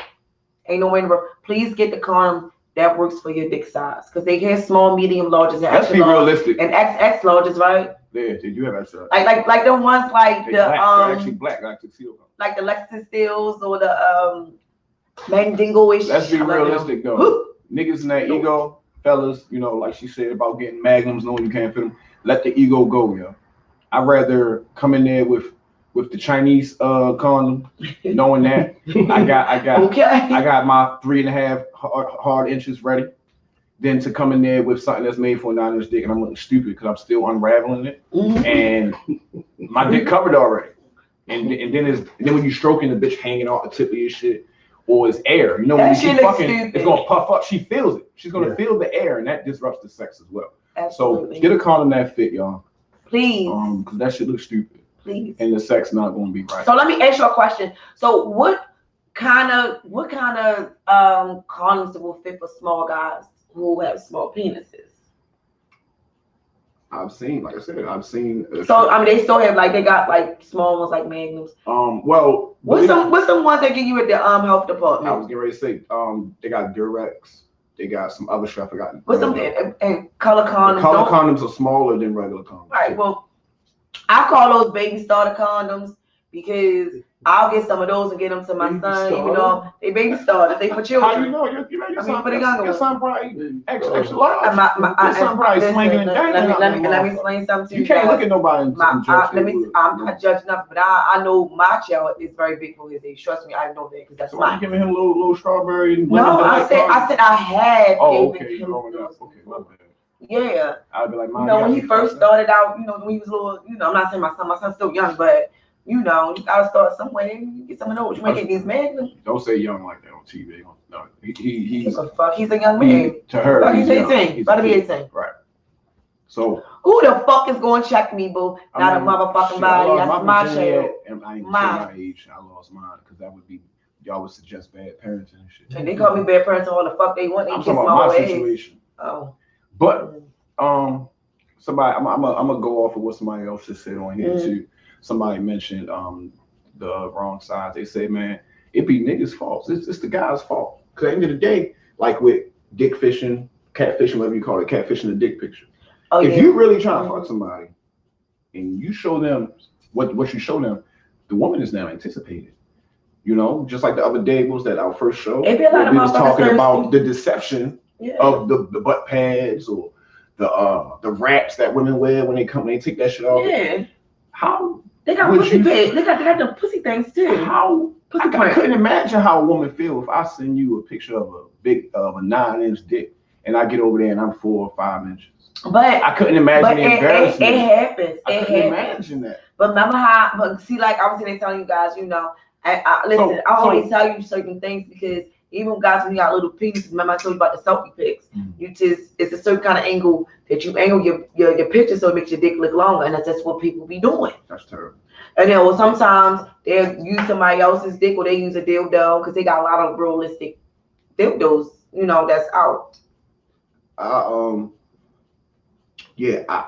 S1: Please get the condom that works for your dick size, because they have small, medium, larges, and
S2: let's be realistic.
S1: And XX larges, right?
S2: Yeah, they do have extra.
S1: Like the ones like
S2: they're actually black, like tuxedo.
S1: Like the Lexus Steels or the Mandingo-ish.
S2: Let's be realistic though. Niggas in that ego, fellas, you know, like she said about getting magnums, knowing you can't fit them. Let the ego go, yo. I'd rather come in there with the Chinese condom, knowing that I got my 3.5 hard inches ready, than to come in there with something that's made for a 9-inch dick and I'm looking stupid because I'm still unraveling it and my dick covered already. And then when you stroking the bitch hanging off the tip of your shit, or it's air, you know, when you fucking, it's gonna puff up. She feels it. She's gonna feel the air, and that disrupts the sex as well. Absolutely. So get a condom that fit, y'all.
S1: Please.
S2: Because that shit looks stupid.
S1: Please.
S2: And the sex not gonna be right.
S1: So let me ask you a question. So what kind of condoms will fit for small guys who have small penises?
S2: I've seen, like I said,
S1: So I mean, they still have they got like small ones like magnums.
S2: Well,
S1: what's some ones they give you at the health department?
S2: I was getting ready to say, they got Durex. They got some other stuff I forgot.
S1: What's some and color condoms?
S2: The color condoms are smaller than regular condoms.
S1: All right, well, I call those baby starter condoms because I'll get some of those and get them to my son, even though they baby starters, they for children.
S2: How you know? Your son,
S1: for the younger
S2: your
S1: one.
S2: son probably extra large. Your son probably
S1: listen,
S2: swinging and dangling.
S1: let me explain something to you.
S2: You can't look at nobody and judge
S1: I'm not judging nothing, but I know my child is very big for his age. Trust me, I know that because that's mine.
S2: So you giving him a little strawberry?
S1: No, I said I had.
S2: Oh, okay, growing up. Okay, my bad.
S1: Yeah.
S2: I'd be like,
S1: you know, when he first started out, you know, when he was little, you know, I'm not saying my son's still young, but you know, you gotta start somewhere. You get some of those. You might get these men.
S2: Don't say young like that on TV. No, he's
S1: a fuck. He's a young man.
S2: To her,
S1: he's 18. He's about to be 18.
S2: Right. So
S1: who the fuck is going to check me, boo? Not a motherfucking body. That's my child.
S2: And I ain't my age. I lost mine because that would be y'all would suggest bad parenting and shit.
S1: And they call me bad parenting all the fuck they want. They
S2: I'm talking about my situation.
S1: Oh.
S2: But somebody, I'm gonna go off of what somebody else just said on here too. Somebody mentioned the wrong side. They say, man, it be niggas' fault. It's the guy's fault. Because at the end of the day, like with dick fishing, catfishing, whatever you call it, catfishing the dick picture. Oh, if you really trying to fuck somebody and you show them what you show them, the woman is now anticipated. You know, just like the other day was that our first show. We was talking about the deception of the butt pads or the wraps that women wear when they take that shit off.
S1: Yeah.
S2: How
S1: they got pussy pads. They got the pussy things too.
S2: How I couldn't imagine how a woman feel if I send you a picture of a 9-inch dick and I get over there and I'm 4 or 5 inches.
S1: But
S2: I couldn't imagine the embarrassment.
S1: It happens.
S2: I couldn't imagine that.
S1: But remember but see, like I was telling you guys, you know, listen, I always tell you certain things because even guys when you got little penises, remember I told you about the selfie pics. It's a certain kind of angle that you angle your picture so it makes your dick look longer, and that's what people be doing.
S2: That's terrible.
S1: And then sometimes they use somebody else's dick or they use a dildo because they got a lot of realistic dildos, you know, that's out.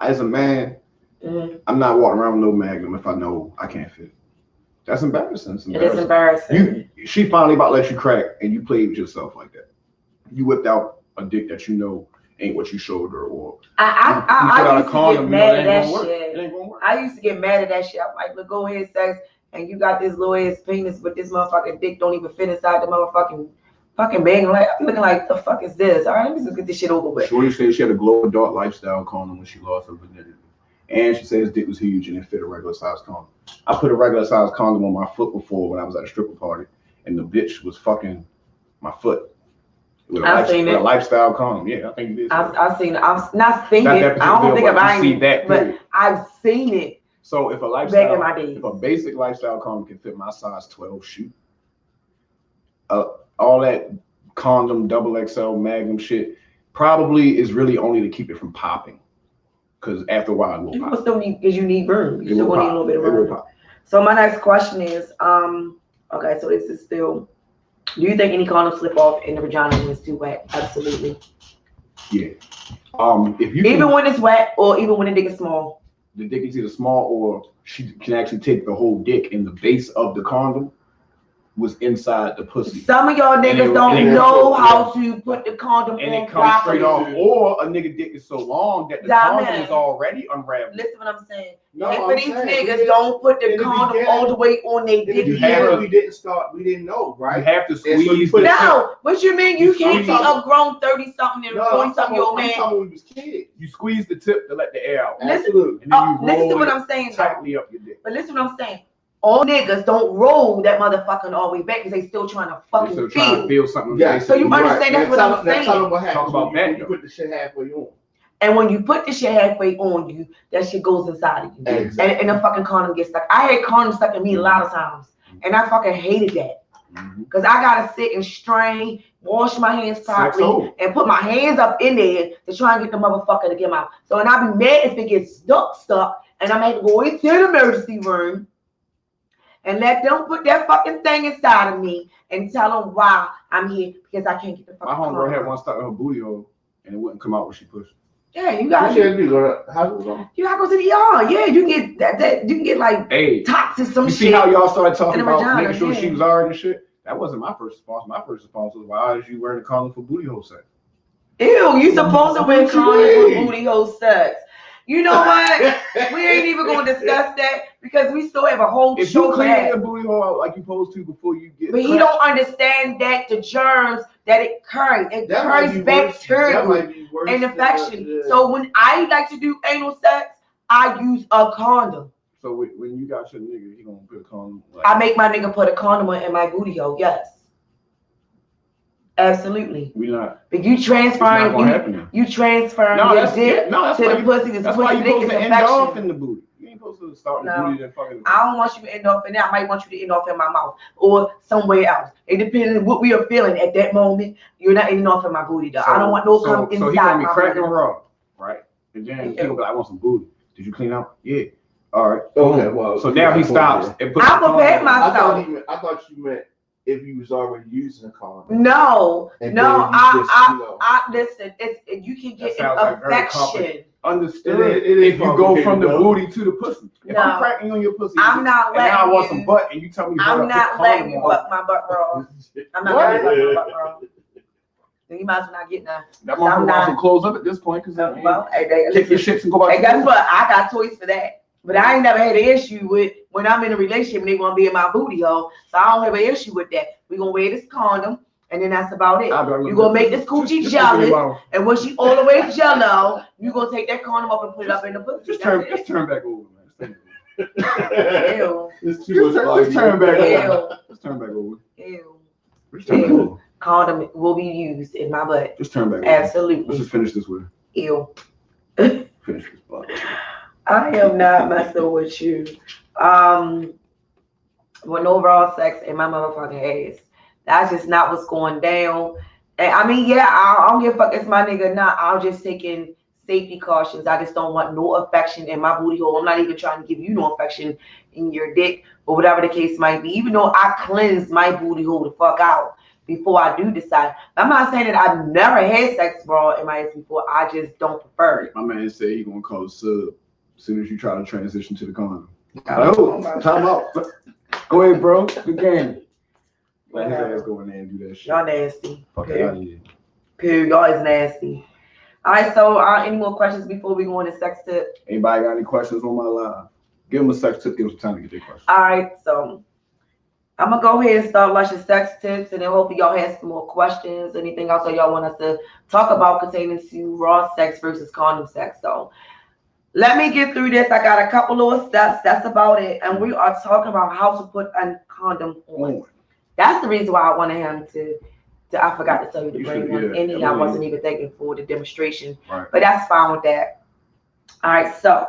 S2: As a man, I'm not walking around with no Magnum if I know I can't fit. That's embarrassing. It is embarrassing. She finally about to let you crack, and you played with yourself like that. You whipped out a dick that you know ain't what you showed her, or
S1: I used to get mad at that shit. It ain't gonna work. I used to get mad at that shit. I'm like, look, go ahead, sex, and you got this little ass penis, but this motherfucking dick don't even fit inside the motherfucking bag. Like, I'm looking like, the fuck is this? All right, let me just get this shit over with.
S2: Shorty said she had a glow in the dark lifestyle condom when she lost her virginity. And she said his dick was huge and it fit a regular size condom. I put a regular size condom on my foot before when I was at a stripper party, and the bitch was fucking my foot with a lifestyle condom. Yeah, I think it is.
S1: I've seen it. I've not seen it. I don't think I've seen that, but I've seen it.
S2: So if a basic lifestyle condom can fit my size 12 shoe, all that condom XXL Magnum shit probably is really only to keep it from popping. Because after a while, it will pop.
S1: Still need, because you need room. You still need a little bit of room. So my next question is, okay, so this is still, do you think any condom slip off in the vagina when it's too wet? Absolutely.
S2: Yeah. If you
S1: even when it's wet or even when the dick is small.
S2: The dick is either small or she can actually take the whole dick and the base of the condom was inside the pussy.
S1: Some of y'all niggas don't know how to put the condom
S2: and
S1: on
S2: it comes straight off. Or a nigga dick is so long that the condom is already unraveled.
S1: Listen what I'm saying. For these niggas don't put the condom all the way on their dick.
S3: We didn't know, right?
S2: You have to squeeze
S1: the tip. What you mean? You can't be a grown 30-something and 40-something-year-old man.
S3: When we was kids.
S2: You squeeze the tip to let the air out.
S1: Listen, and then you listen to what I'm saying.
S2: Tightly up your dick.
S1: But listen what I'm saying. All niggas don't roll that motherfucking all the way back because they still trying to fucking
S2: feel something.
S1: Yeah. So you understand that's what I'm saying.
S3: Tell them what happens.
S2: Talk about
S3: when you put the shit halfway on.
S1: And when you put the shit halfway on you, that shit goes inside of you. Exactly. And the fucking condom gets stuck. I had condoms stuck in me a lot of times. And I fucking hated that. Because I gotta sit and strain, wash my hands properly, and put my hands up in there to try and get the motherfucker to get out. So and I'll be mad if it gets stuck, and I'm gonna have to go into the emergency room and let them put that fucking thing inside of me and tell them why I'm here because I can't get the fucking.
S2: My homegirl had one stuck in her booty hole and it wouldn't come out when she pushed.
S1: Yeah, you got. You gotta go to the ER. Yeah, you can get that. You can get like toxic some shit.
S2: You see how y'all started talking about making sure she was alright and shit? That wasn't my first response. My first response was, why is you wearing a condom for booty hole sex?
S1: Ew, you supposed to wear condom for booty hole sex. You know what? We ain't even gonna discuss that because we still have a whole
S2: If
S1: show
S2: you
S1: for
S2: clean
S1: that.
S2: your booty hole like you supposed to before you get
S1: But he don't understand that the germs that it carries,
S3: That might be
S1: bacteria
S3: worse
S1: and infection.
S3: than,
S1: So when I like to do anal sex, I use a condom.
S2: So when you got your nigga, he gonna put a condom. Like,
S1: I make my nigga put a condom in my booty hole. Yes, absolutely.
S2: We not.
S1: But you transferring, you transferring your dick to the pussy.
S2: That's why you supposed to end off in the booty. You ain't supposed to start in the booty then fucking.
S1: I don't want you to end off in there. I might want you to end off in my mouth or somewhere else. It depends on what we are feeling at that moment. You're not ending off in my booty though. I don't want no cum inside.
S2: So he gonna be cracking raw, right? And then he gonna be like, I want some booty. Did you clean up? Yeah. All right.
S3: Okay. Well.
S2: So now he stops and puts.
S1: I prepared myself.
S3: I thought you meant if you was already using a condom.
S1: No. I listen. You can get an infection.
S2: Understood. If you go from the booty to the pussy. If I'm cracking on your pussy,
S1: I'm not letting you.
S2: And I want some butt, and you tell me
S1: I'm not letting you butt my butt raw. I'm not letting you butt my butt raw. You might as well not get that.
S2: That motherfucker wants to close up at this point because kick your shits and go back.
S1: Hey, guess what? I got toys for that. But I ain't never had an issue with when I'm in a relationship and they want to be in my booty hole. So I don't have an issue with that. We're going to wear this condom and then that's about it. You're going to make this coochie jealous. And when she all the way jello, you're going to take that condom up and put it up in the pussy.
S2: Just turn back over, man.
S1: Ew.
S3: It's too much.
S2: Let's turn back over. Let's turn back over.
S1: Ew.
S2: Let's turn back over.
S1: Condom will be used in my butt.
S2: Just turn back over.
S1: Absolutely.
S2: Let's just finish this way.
S1: Ew.
S2: Finish this butt.
S1: I am not messing with you. With overall sex in my motherfucking ass. That's just not what's going down. And I mean, yeah, I don't give a fuck. It's my nigga. Not. I'm just taking safety cautions. I just don't want no affection in my booty hole. I'm not even trying to give you no affection in your dick or whatever the case might be. Even though I cleanse my booty hole the fuck out before I do decide. I'm not saying that I've never had sex, bro, in my ass before. I just don't prefer it.
S2: My man said he gonna call a sub as soon as you try to transition to the condom.
S3: Oh, time out.
S2: Go ahead, bro. Good game. Let his ass go in there and do that shit.
S1: Y'all nasty.
S2: Fuck it out of here.
S1: Period. Y'all is nasty. All right, so any more questions before we go into sex tip?
S2: Anybody got any questions on my live? Give them a sex tip. Give them some time to get their questions.
S1: All right, so I'm going to go ahead and start Luscious sex tips, and then hopefully y'all have some more questions, anything else that y'all want us to talk about pertaining to raw sex versus condom sex. So let me get through this. I got a couple little steps. That's about it. And we are talking about how to put a condom on. That's the reason why I wanted him to I forgot to tell you to bring one in here. I wasn't even thinking for the demonstration.
S2: Right.
S1: But that's fine with that. All right, so,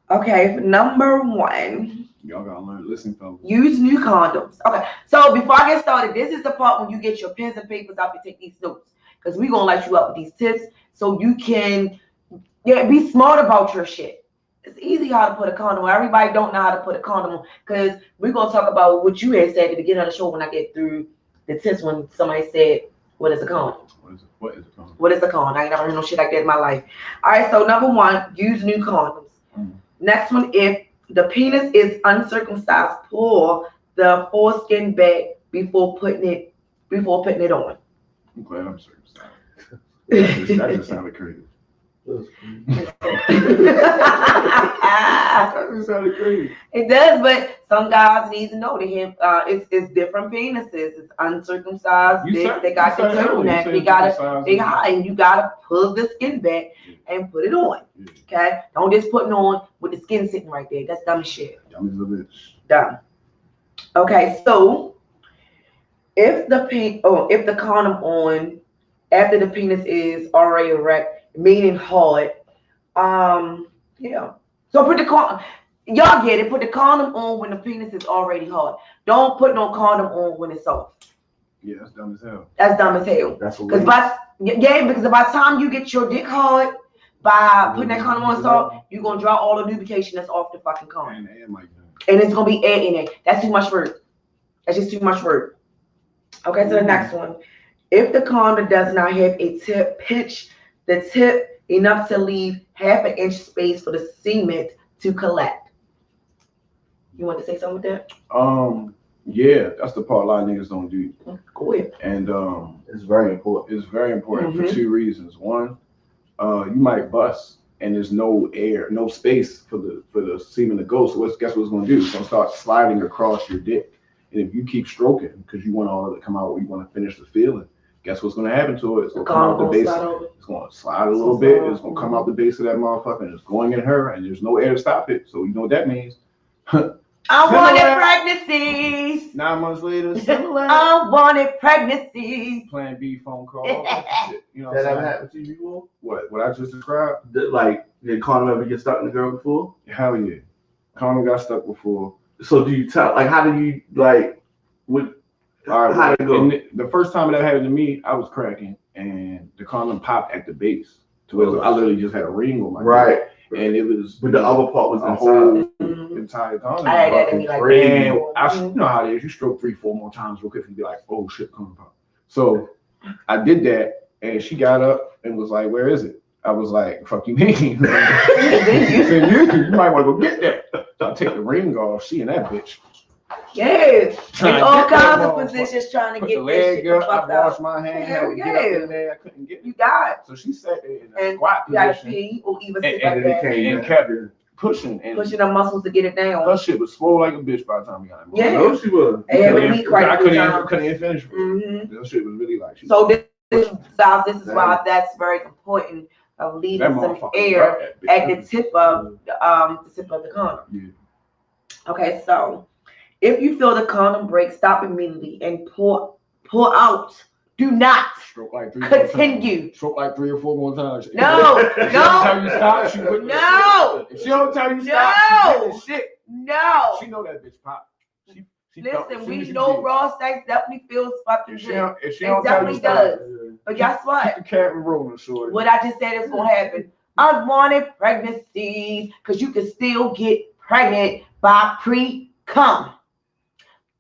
S1: okay, number one.
S2: Y'all gotta learn. Listen, folks.
S1: Use new condoms. Okay, so before I get started, this is the part when you get your pens and papers out to take these notes. Because we're going to light you up with these tips so you can be smart about your shit. It's easy how to put a condom on. Everybody don't know how to put a condom on because we're going to talk about what you had said at the beginning of the show when I get through the tips when somebody said, what is a condom?
S2: What is a condom?
S1: What is a condom? I ain't never heard no shit like that in my life. All right, so number one, use new condoms. Next one, if the penis is uncircumcised, pull the foreskin back before putting it on.
S2: I'm glad I'm circumcised. That just sounded crazy. That just sounded crazy.
S1: It does, but some guys need to know that it's different penises. It's uncircumcised. They got the turtleneck. They hide, and you gotta pull the skin back and put it on. Okay, don't just put it on with the skin sitting right there. That's dumb shit.
S2: Dumb as a bitch.
S1: Dumb. Okay, so if the condom on after the penis is already erect, meaning hard, So put the condom. Y'all get it. Put the condom on when the penis is already hard. Don't put no condom on when it's soft.
S2: Yeah, that's dumb as hell.
S1: That's dumb as hell.
S3: That's
S1: because by the time you get your dick hard, by putting that condom on soft, you're gonna draw all the lubrication that's off the fucking condom. And it's gonna be air in it. That's too much work. That's just too much work. Okay, so the next one. If the condom does not have a tip, pitch the tip enough to leave half an inch space for the semen to collect. You want to say something with that?
S2: Yeah, that's the part a lot of niggas don't do.
S1: Go ahead.
S2: And
S3: it's very important.
S2: It's very important for two reasons. One, you might bust and there's no air, no space for the semen to go. So guess what it's gonna do? It's gonna start sliding across your dick. And if you keep stroking because you want all of it to come out, or you want to finish the feeling, guess what's gonna happen to it? It's gonna come out the base. It's gonna slide a little bit. It's gonna come out the base of that motherfucker, and it's going in her, and there's no air to stop it. So you know what that means?
S1: I wanted pregnancies.
S2: 9 months later, similar.
S1: I wanted pregnancies.
S2: Plan B phone call. Shit, you know
S3: That ever happened to you before?
S2: What I just described?
S3: Like, did condom ever get stuck in the girl before?
S2: Hell yeah. Condom got stuck before.
S3: So do you tell, like, how do you, like, what,
S2: all right,
S3: how did it go?
S2: The first time that happened to me, I was cracking, and the condom popped at the base. To where I literally just had a ring on my dick. And it was,
S3: but the other part was
S2: a whole entire condom.
S1: I had that in me like
S2: and you know how it is. You stroke 3-4 more times real quick and be like, oh shit, condom pop. So I did that, and she got up and was like, where is it? I was like, fuck you mean? You might want to go get that. So I take the ring off, she and that bitch.
S1: Yes. In all kinds of positions trying to get
S2: the leg
S1: this shit
S2: up. I washed my hands.
S1: Hell
S2: Get up in there. I couldn't get it.
S1: You got it.
S2: So she sat there in a
S1: And
S2: squat
S1: you gotta
S2: position.
S1: pee or even
S2: And
S1: sit like that.
S2: And kept pushing. And
S1: pushing the muscles to get it down.
S2: her shit was swole like a bitch by the time we got it.
S1: Yeah.
S3: No, she was.
S2: I couldn't even finish it. That shit was really like.
S1: So this is why that's very important of leaving some air at the tip of the condom.
S2: Yeah.
S1: Okay, so if you feel the condom break, stop immediately and pull out. Do not
S2: stroke like
S1: continue.
S2: Stroke like 3 or 4 more times.
S1: No,
S2: if she don't tell you stop, she wouldn't.
S1: No.
S2: If she don't tell you stop, she shit.
S1: No.
S2: She know that bitch pop.
S1: Listen, we know raw sex definitely feels fucking good.
S2: If she don't tell you
S1: does. But guess what?
S2: Keep the cat rolling, shorty.
S1: What I just said is gonna happen. Unwanted pregnancies, because you can still get pregnant by pre-cum.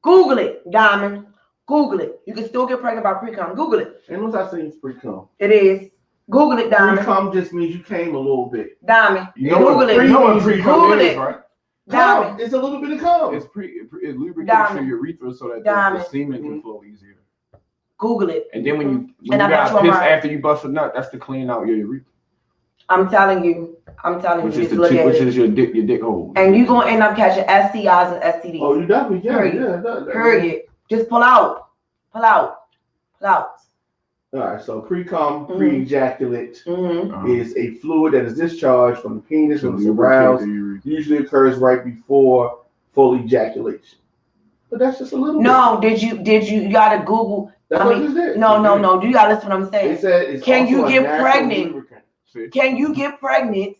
S1: Google it, Diamond. Google it. You can still get pregnant by pre-cum. Google it.
S3: Ain't no such thing as pre-cum.
S1: It is. Google it, Diamond.
S3: Pre-cum just means you came a little bit.
S1: Diamond.
S2: You know
S1: Google it.
S2: You know what pre-cum is, right?
S1: Diamond.
S3: It's a little bit of cum.
S2: It lubricates your urethra so that the semen can flow easier.
S1: Google it.
S2: And then when you got piss after you bust a nut, that's to clean out your urethra.
S1: I'm telling you. Which
S2: is your dick hole.
S1: And you're gonna end up catching STIs and STDs.
S3: Oh, you definitely
S1: Period. Just pull out. All
S3: right, so pre-cum, pre-ejaculate is a fluid that is discharged from the penis when it's aroused. Usually occurs right before full ejaculation. But that's just a little bit.
S1: Did you gotta Google?
S3: That's what you did.
S1: No. Do you gotta listen to what I'm saying?
S3: They said it's
S1: Can you
S3: also
S1: get pregnant?
S3: lubricant.
S1: Can you get pregnant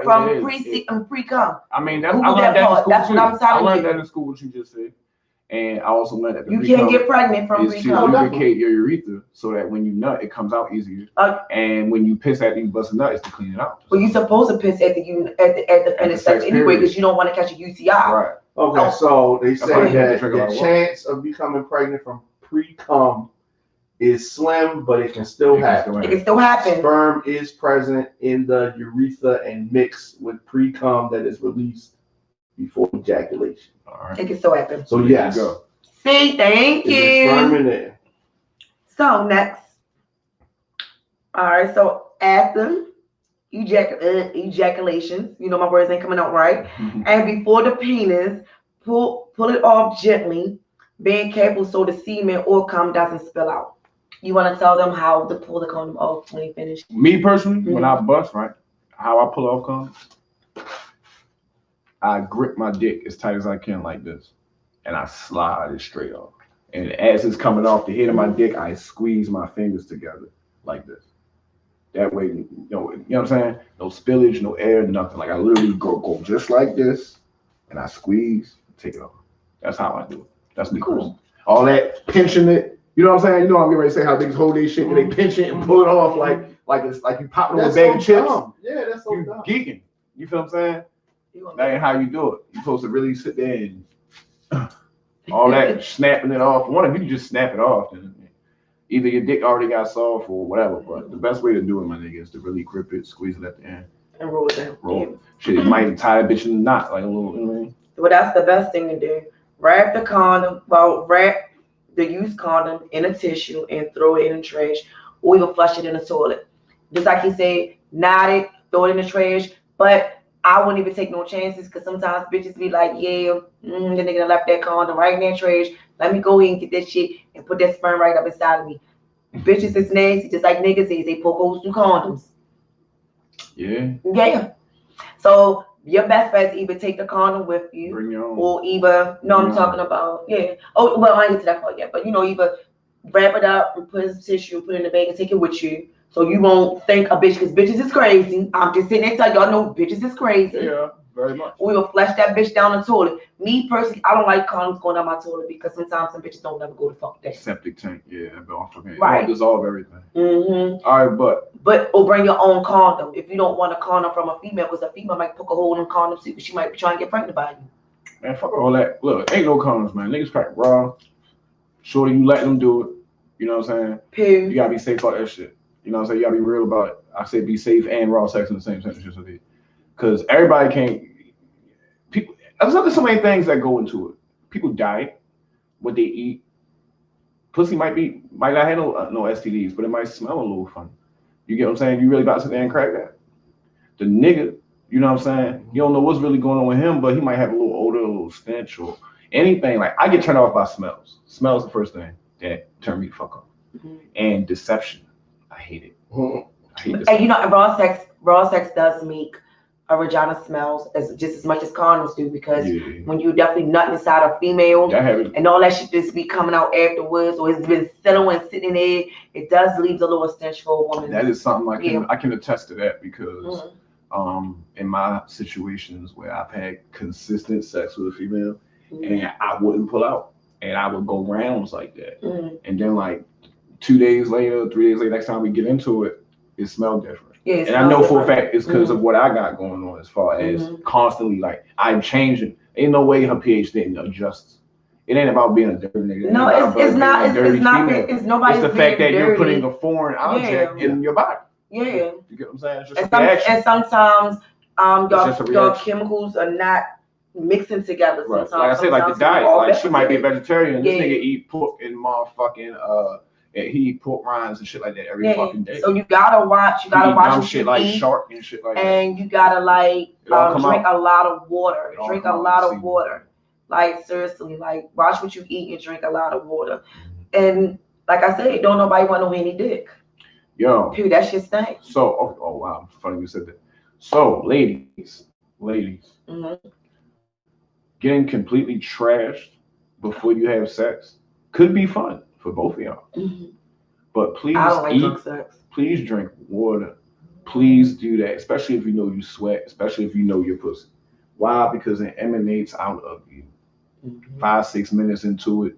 S1: from pre-cum?
S2: I mean, I
S1: Google
S2: learned that in school.
S1: That's what I'm telling you.
S2: I learned that in school, what you just said. And I also learned that
S1: you can't get pregnant from
S2: pre-cum. To lubricate your urethra so that when you nut, it comes out easier. And when you piss after you bust a nut, it's to clean it out.
S1: Well, you're supposed to piss at the finish sex anyway because you don't want to catch a UTI.
S2: Right.
S3: Okay, so they say that the chance of becoming pregnant from pre-cum is slim, but it can still happen.
S1: It can still happen.
S3: Sperm is present in the urethra and mixed with pre-cum that is released before ejaculation.
S2: All right.
S1: It can still happen.
S3: So yes.
S2: Go.
S1: See, thank you.
S3: Sperm in there.
S1: So next. All right, so after ejaculation, you know my words ain't coming out right, and before the penis, pull it off gently, being careful so the semen or cum doesn't spill out. You want to tell them how to pull the condom off when you finish?
S2: Me personally, when I bust, right, how I pull off condom, I grip my dick as tight as I can like this, and I slide it straight off. And as it's coming off the head of my dick, I squeeze my fingers together like this. That way, you know what I'm saying? No spillage, no air, nothing. Like I literally go just like this, and I squeeze, take it off. That's how I do it. That's me. Cool. All that pinching it, you know what I'm saying? You know I'm getting ready to say how niggas hold their shit and they pinch it and pull it off like it's like you popping on a bag of chips.
S3: Yeah, that's so
S2: you
S3: dumb.
S2: Geeking. You feel what I'm saying? That ain't how you do it. You're supposed to really sit there and all that snapping it off. One of you just snap it off. And either your dick already got soft or whatever. But the best way to do it, my nigga, is to really grip it, squeeze it at the end,
S1: and roll it down.
S2: Roll. Shit, it might tie a bitch in a knot, like a little. You know what I mean?
S1: Well, that's the best thing to do. Wrap the condom. Well, wrap the used condom in a tissue and throw it in the trash, or even flush it in the toilet. Just like he said, knot it throw it in the trash. But I wouldn't even take no chances because sometimes bitches be like, yeah, the nigga left that condom right in that trash. Let me go ahead and get that shit and put that sperm right up inside of me. Bitches is nasty, just like niggas is. They poke holes through condoms.
S2: Yeah.
S1: Yeah. So your best bet is either take the condom with you,
S2: Bring your own.
S1: or either I'm talking about Oh well, I ain't get to that part yet, but either wrap it up and put it in tissue, put it in the bag, and take it with you, so you won't think a bitch, because bitches is crazy. I'm just sitting there telling y'all, know bitches is crazy.
S2: Yeah, very much.
S1: We will flush that bitch down the toilet. Me personally, I don't like condoms going down my toilet because sometimes some bitches don't ever go to fuck that.
S2: Septic tank, yeah,
S1: right.
S2: It'll dissolve everything.
S1: Mm-hmm.
S2: All right, but
S1: or bring your own condom if you don't want a condom from a female, because a female might poke a hole in the condom too, because she might be trying to get pregnant by you.
S2: Man, fuck all that. Look, ain't no condoms, man. Niggas crack raw. Shorty, you let them do it. You know what I'm saying?
S1: Period.
S2: You gotta be safe about that shit. You know what I'm saying? You gotta be real about it. I said be safe and raw sex in the same sentence. Because everybody can't. People. There's so many things that go into it. People diet, what they eat. Pussy might not have no STDs, but it might smell a little funny. You get what I'm saying? You really about to sit there and crack that. The nigga, you know what I'm saying? You don't know what's really going on with him, but he might have a little odor, a little stench, or anything. Like, I get turned off by smells. Smells the first thing that turn me the fuck off. Mm-hmm. And deception. I hate it. Mm-hmm. I hate deception.
S1: And raw sex does make a vagina smells just as much as condoms do, because when you definitely nut inside a female and all that shit just be coming out afterwards, or it's been settling and sitting there, it does leave a little stench for a woman.
S2: That is something I can attest to that, because in my situations where I've had consistent sex with a female, and I wouldn't pull out, and I would go rounds like that, and then like 2 days later, 3 days later, next time we get into it, it smelled different. Yeah, and I know for a fact it's because of what I got going on, as far as constantly, like, I'm changing. Ain't no way her pH didn't adjust. It ain't about being a dirty nigga.
S1: No, it's not. It's nobody.
S2: It's the fact that you're putting a foreign object in your body.
S1: Yeah.
S2: You get what I'm saying? It's just and
S1: sometimes your chemicals are not mixing together.
S2: Right. Like I said, like the diet. Like, she might be a vegetarian. This nigga eat pork and motherfucking and he eat pork rinds and shit like that every fucking day.
S1: So you gotta watch. You gotta watch
S2: shit like shark and shit like that.
S1: And you gotta drink a lot of water. Drink a lot of water. Like, seriously, like, watch what you eat and drink a lot of water. And like I said, don't nobody want no any dick.
S2: Yo,
S1: dude, that shit stinks.
S2: So, oh wow, funny you said that. So, ladies, getting completely trashed before you have sex could be fun for both of y'all. But please please drink water. Please do that, especially if you know you sweat, especially if you know your pussy. Why? Because it emanates out of you. 5-6 minutes into it,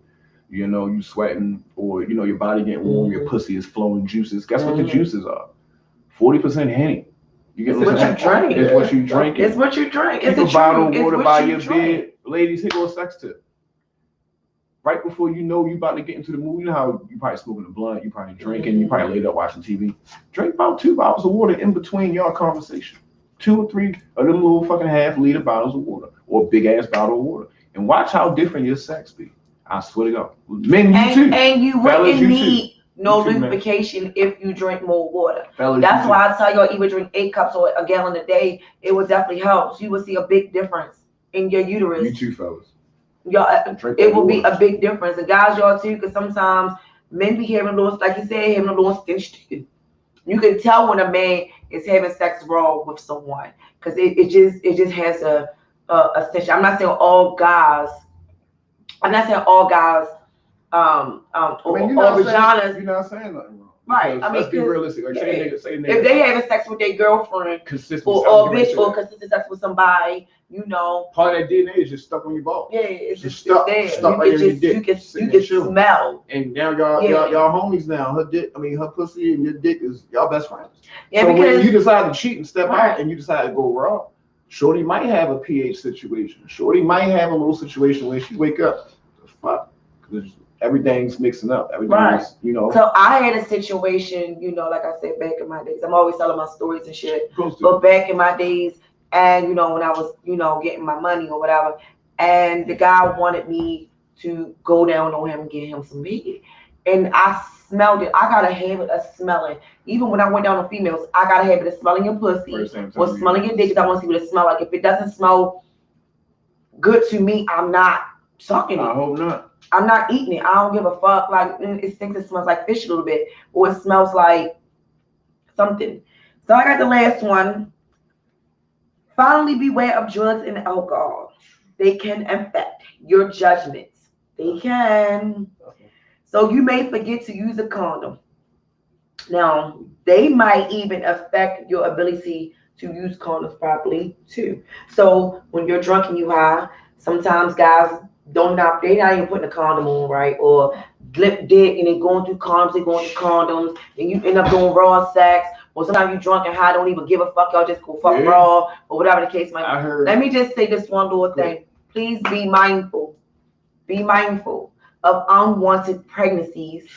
S2: you know, you sweating, or you know, your body getting warm, your pussy is flowing juices. Guess what the juices are? 40% Henny. You get what you drink. It's what you drink.
S1: It's what you drink. It's
S2: a bottle of water by your bed. Ladies, here goes a sex tip. Right before you know you about to get into the mood, you know how you probably smoking a blunt, you probably drinking, you probably laid up watching TV. Drink about 2 bottles of water in between your conversation. 2 or 3 of them little fucking half-liter bottles of water, or a big-ass bottle of water. And watch how different your sex be. I swear to God. Men, you too.
S1: And you wouldn't need no lubrication if you drink more water. That's why I tell y'all, even drink 8 cups or a gallon a day, it would definitely help. You will see a big difference in your uterus.
S2: You too, fellas.
S1: Y'all, it will be a big difference. And guys, y'all too, because sometimes men be having a little, like you said, having a little stench too. You can tell when a man is having sex raw with someone, because it just has a stench. I'm not saying all guys. Or vaginas.
S2: You're not saying nothing wrong.
S1: Right. I mean,
S2: let's be realistic. Like, say nigga.
S1: If they having sex with their girlfriend, or bitch, or consistent sex with somebody, you know,
S2: part of that DNA is just stuck on your balls.
S1: Yeah, it's just
S2: stuck
S1: there.
S2: Right in your dick.
S1: You can smell.
S2: And now y'all homies now. Her pussy and your dick is y'all best friends.
S1: Yeah,
S2: so when you decide to cheat and step out, and you decide to go raw, shorty might have a pH situation. Shorty might have a little situation where she wake up, fuck, because everything's mixing up. Everything's, you know.
S1: So I had a situation, you know, like I said, back in my days. I'm always telling my stories and shit. But back in my days, and you know, when I was, you know, getting my money or whatever, and the guy wanted me to go down on him and get him some bacon. and I smelled it. I got a habit of smelling. Even when I went down on females, I got a habit of smelling your pussy or smelling your dick because I want to see what it smells like. If it doesn't smell good to me, I'm not sucking it.
S2: I hope not.
S1: I'm not eating it. I don't give a fuck. Like it thinks it smells like fish a little bit, or it smells like something. So I got the last one. Finally, beware of drugs and alcohol. They can affect your judgments. They can. So you may forget to use a condom. Now, they might even affect your ability to use condoms properly too. So when you're drunk and you high, sometimes guys they're not even putting a condom on, right? Or lip dick and they going through condoms, and you end up doing raw sex. Or sometimes you drunk and high, don't even give a fuck, y'all just go fuck raw, or whatever the case might be. Let me just say this one little thing. Please be mindful. Be mindful of unwanted pregnancies,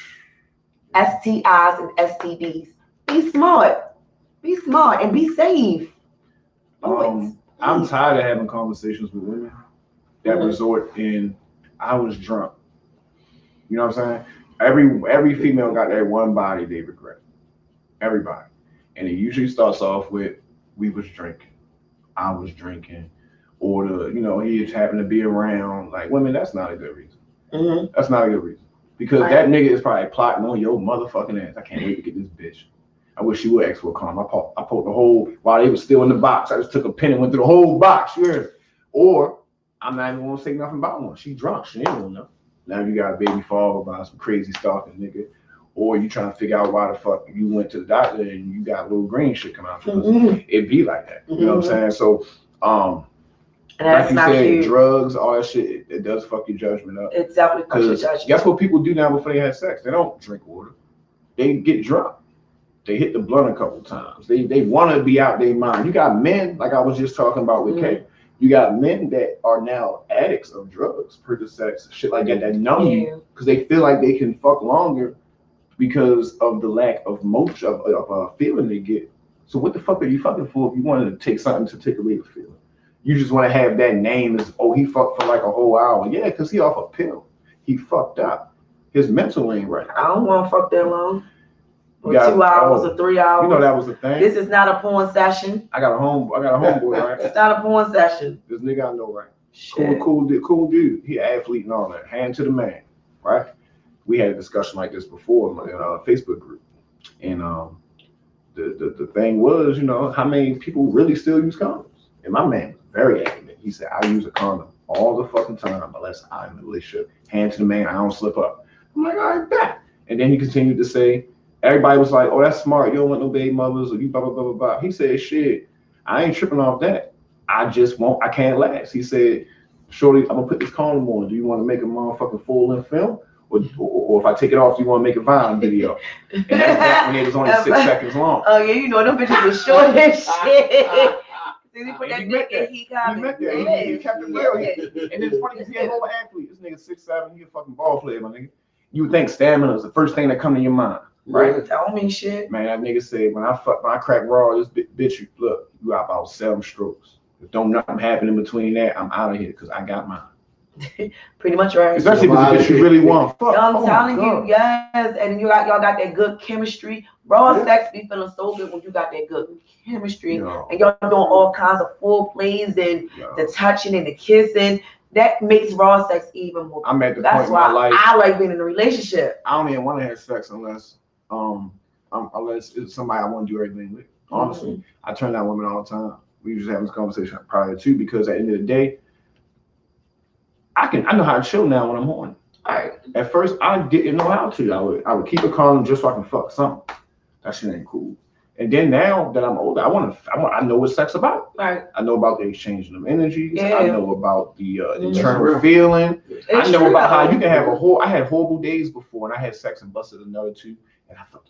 S1: STIs and STDs. Be smart. Be smart and be safe.
S2: I'm tired of having conversations with women that resort in, I was drunk. You know what I'm saying? Every female got that one body they regret. Everybody. And it usually starts off with, we was drinking. I was drinking. Or he just happened to be around. Like, women, that's not a good reason. Mm-hmm. That's not a good reason. Because that nigga is probably plotting on your motherfucking ass. I can't wait to get this bitch. I wish she would ask for a condom. I poked the whole, while they was still in the box, I just took a pen and went through the whole box. You heard? Or, I'm not even going to say nothing about one. She drunk. She ain't going to know. Now you got a baby father by some crazy stalking nigga. Or you trying to figure out why the fuck you went to the doctor and you got little green shit coming out your pussy. It be like that. You know what I'm saying? So, like you said, cute. Drugs, all that shit, it does fuck your judgment up. It definitely fucks your judgment. Guess what people do now before they have sex? They don't drink water. They get drunk. They hit the blunt a couple times. They want to be out their mind. You got men, like I was just talking about with Kay. You got men that are now addicts of drugs, Percocets, shit like that numb you because they feel like they can fuck longer because of the lack of motion of feeling they get. So what the fuck are you fucking for if you wanted to take something to take away the feeling? You just want to have that name as, he fucked for like a whole hour. Yeah, because he off a pill. He fucked up. His mental ain't right.
S1: I don't want to fuck that long. Or 2 hours or 3 hours.
S2: You know that was the thing.
S1: This is not a porn session.
S2: I got a homeboy, right?
S1: It's not a porn session.
S2: This nigga I know, right? Cool dude. He an athlete and all that. Hand to the man, right? We had a discussion like this before in a Facebook group. And the thing was, how many people really still use condoms? And my man was very adamant. He said, I use a condom all the fucking time unless I'm in a relationship. Hand to the man, I don't slip up. I'm like, all right, bet. And then he continued to say, everybody was like, oh, that's smart. You don't want no baby mothers or you blah, blah, blah, blah, blah. He said, shit, I ain't tripping off that. I can't last. He said, shorty, I'm going to put this condom on. Do you want to make a motherfucking full-length film? Or if I take it off, do you want to make a Vine video? And that's back when it was only 6 seconds long.
S1: Oh, yeah, them bitches was short as shit. He put that dick in, he got it.
S2: He kept it real. And it's funny because he a whole athlete. This nigga 6'7", he a fucking ball player, my nigga. You would think stamina is the first thing that come to your mind, right?
S1: That don't mean shit.
S2: Man, that nigga said, when I crack raw, this bitch, you got about 7 strokes. If don't nothing happen in between that, I'm out of here because I got mine.
S1: Pretty much right.
S2: Especially if you really want. Fuck.
S1: I'm telling you, yes. And y'all got that good chemistry. Raw sex be feeling so good when you got that good chemistry. And y'all doing all kinds of foreplays and the touching and the kissing. That makes raw sex even more.
S2: I'm at the point in my life.
S1: I like being in a relationship.
S2: I don't even want to have sex unless it's somebody I want to do everything with. Honestly, I turn down women all the time. We usually have this conversation prior to because at the end of the day, I know how to chill now when I'm horny. At first, I didn't know how to. I would keep a condom just so I can fuck something. That shit ain't cool. And then now that I'm older, I know what sex about.
S1: Right.
S2: I know about the exchanging of energies. Yeah. I know about the internal feeling. I know about how you can have I had horrible days before, and I had sex and busted another 2, and I felt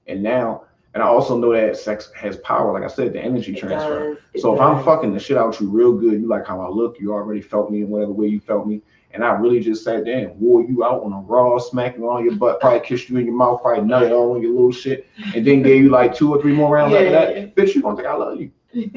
S2: amazing. And I also know that sex has power. Like I said, the energy transfer. So if I'm fucking the shit out you real good, you like how I look, you already felt me in whatever way you felt me. And I really just sat there and wore you out on a raw, smacking on your butt, probably kissed you in your mouth, probably nutted all on your little shit, and then gave you like 2 or 3 more rounds after that. Bitch, you gonna think I love you.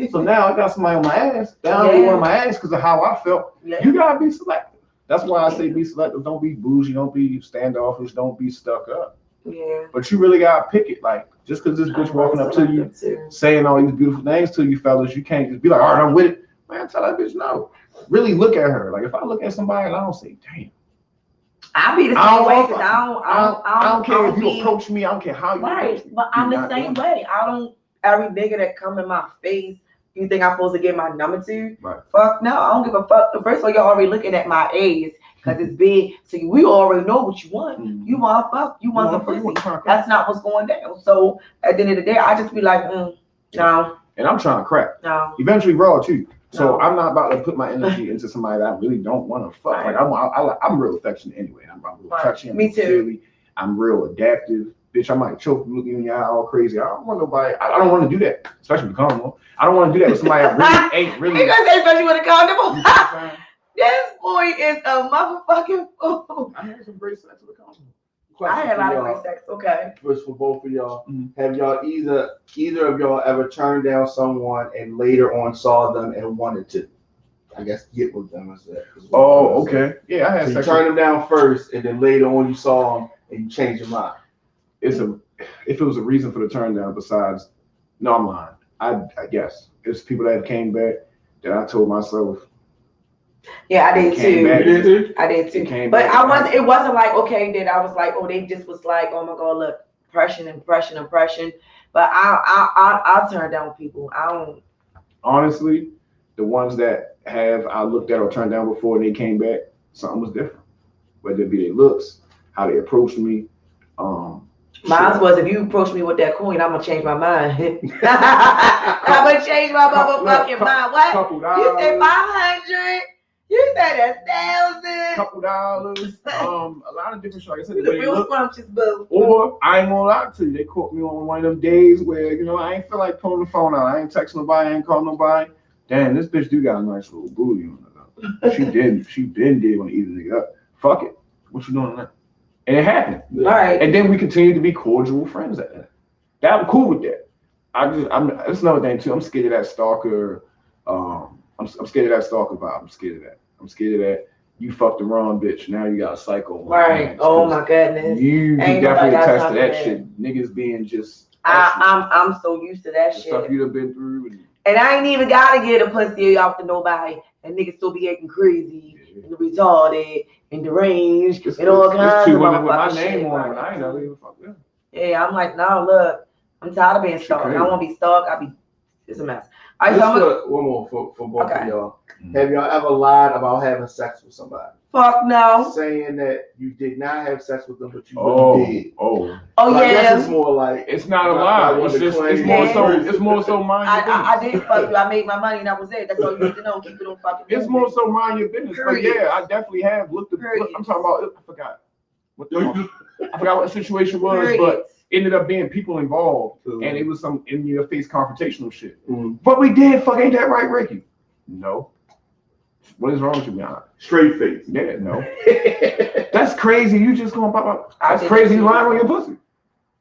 S2: So now I got somebody on my ass, down on my ass because of how I felt. You gotta be selective. That's why I say be selective. Don't be bougie. Don't be standoffish. Don't be stuck up.
S1: Yeah.
S2: But you really gotta pick it. Like just because this bitch walking up to you, saying all these beautiful things to you, fellas, you can't just be like, all right, I'm with it. Man, tell that bitch no. Really look at her. Like if I look at somebody and I don't say, damn.
S1: I be the same way because I
S2: don't care if you approach me. I don't care how you approach me.
S1: But I'm the same way. I don't every nigga that come in my face. You think I'm supposed to get my number to?
S2: Right. Fuck
S1: no, I don't give a fuck. First of all, you're already looking at my A's because it's big. So we already know what you want. Mm-hmm. You want fuck. You want some pussy. That's not what's going down. So at the end of the day, I just be like, no.
S2: And I'm trying to crack.
S1: No.
S2: Eventually raw too. So I'm not about to put my energy into somebody that I really don't want to fuck. Right. Like I'm real affectionate anyway. I'm real touching.
S1: Me too.
S2: Silly. I'm real adaptive. Bitch, I might choke you, looking in your eye all crazy. I don't want nobody. I don't want to do that, especially with condom. I don't want to do that with somebody that really ain't really.
S1: You gonna say especially with a condom? This boy is a motherfucking fool.
S2: I had some great sex with a condom.
S1: I had a lot of great sex. Okay.
S3: First for both of y'all, have y'all either of y'all ever turned down someone and later on saw them and wanted to, I guess, get with them?
S2: Oh, okay. Yeah, I had
S3: so
S2: sex.
S3: You turned them down first, and then later on you saw them and you changed your mind.
S2: If it was a reason for the turn down besides, no, I'm lying. I guess it's people that came back that I told myself.
S1: Yeah, I did too. I did too. But it wasn't like, okay, that I was like, oh, they just was like, oh my God, look, impression. But I'll turn down people. I don't.
S2: Honestly, the ones that I looked at or turned down before and they came back, something was different. Whether it be their looks, how they approached me.
S1: Mine was, if you approach me with that coin, I'm gonna change my mind. I'm gonna change my motherfucking mind. What? You say 500? You said 1,000?
S2: Couple dollars. A lot of different shit. Like I said,
S1: the real scrumptious boo.
S2: Or I ain't gonna lie to you, they caught me on one of them days where I ain't feel like pulling the phone out. I ain't texting nobody. I ain't calling nobody. Damn, this bitch do got a nice little booty on her. She did want to eat a nigga up. Fuck it. What you doing now? And it happened.
S1: All right.
S2: And then we continued to be cordial friends at that. I'm cool with that. That's another thing too. I'm scared of that stalker. I'm scared of that stalker vibe. I'm scared of that. You fucked the wrong bitch. Now you got a psycho.
S1: Right. Oh my goodness.
S2: You definitely attest to that shit. Niggas being just.
S1: I'm so used to that shit.
S2: Stuff you done been through.
S1: And I ain't even gotta get a pussy off to nobody. And niggas still be acting crazy and retarded and deranged and all kinds of motherfucking shit.
S2: Name on it. I ain't never even fuck them.
S1: Yeah, I'm like, no, look, I'm tired of being stalked. I don't want to be stalked. It's a mess. All right,
S3: one more for both of y'all. Have y'all ever lied about having sex with somebody?
S1: Fuck no.
S3: Saying that you did not have sex with them, but you really did.
S1: Oh
S3: so
S1: yeah.
S3: I guess it's more like
S2: it's not a lie. It's more so mind your business.
S1: I did fuck you. I made my money and that was it. That's all you need to know. Keep it on fucking.
S2: It's more so mind your business. But yeah, I definitely have looked at. I'm talking about. I forgot what the situation was, but ended up being people involved, and it was some in your face confrontational shit. But we did fuck. Ain't that right, Ricky? No. What is wrong with you, man?
S3: Straight face.
S2: Yeah, no. That's crazy. You just gonna pop up. That's crazy. You lying on your pussy.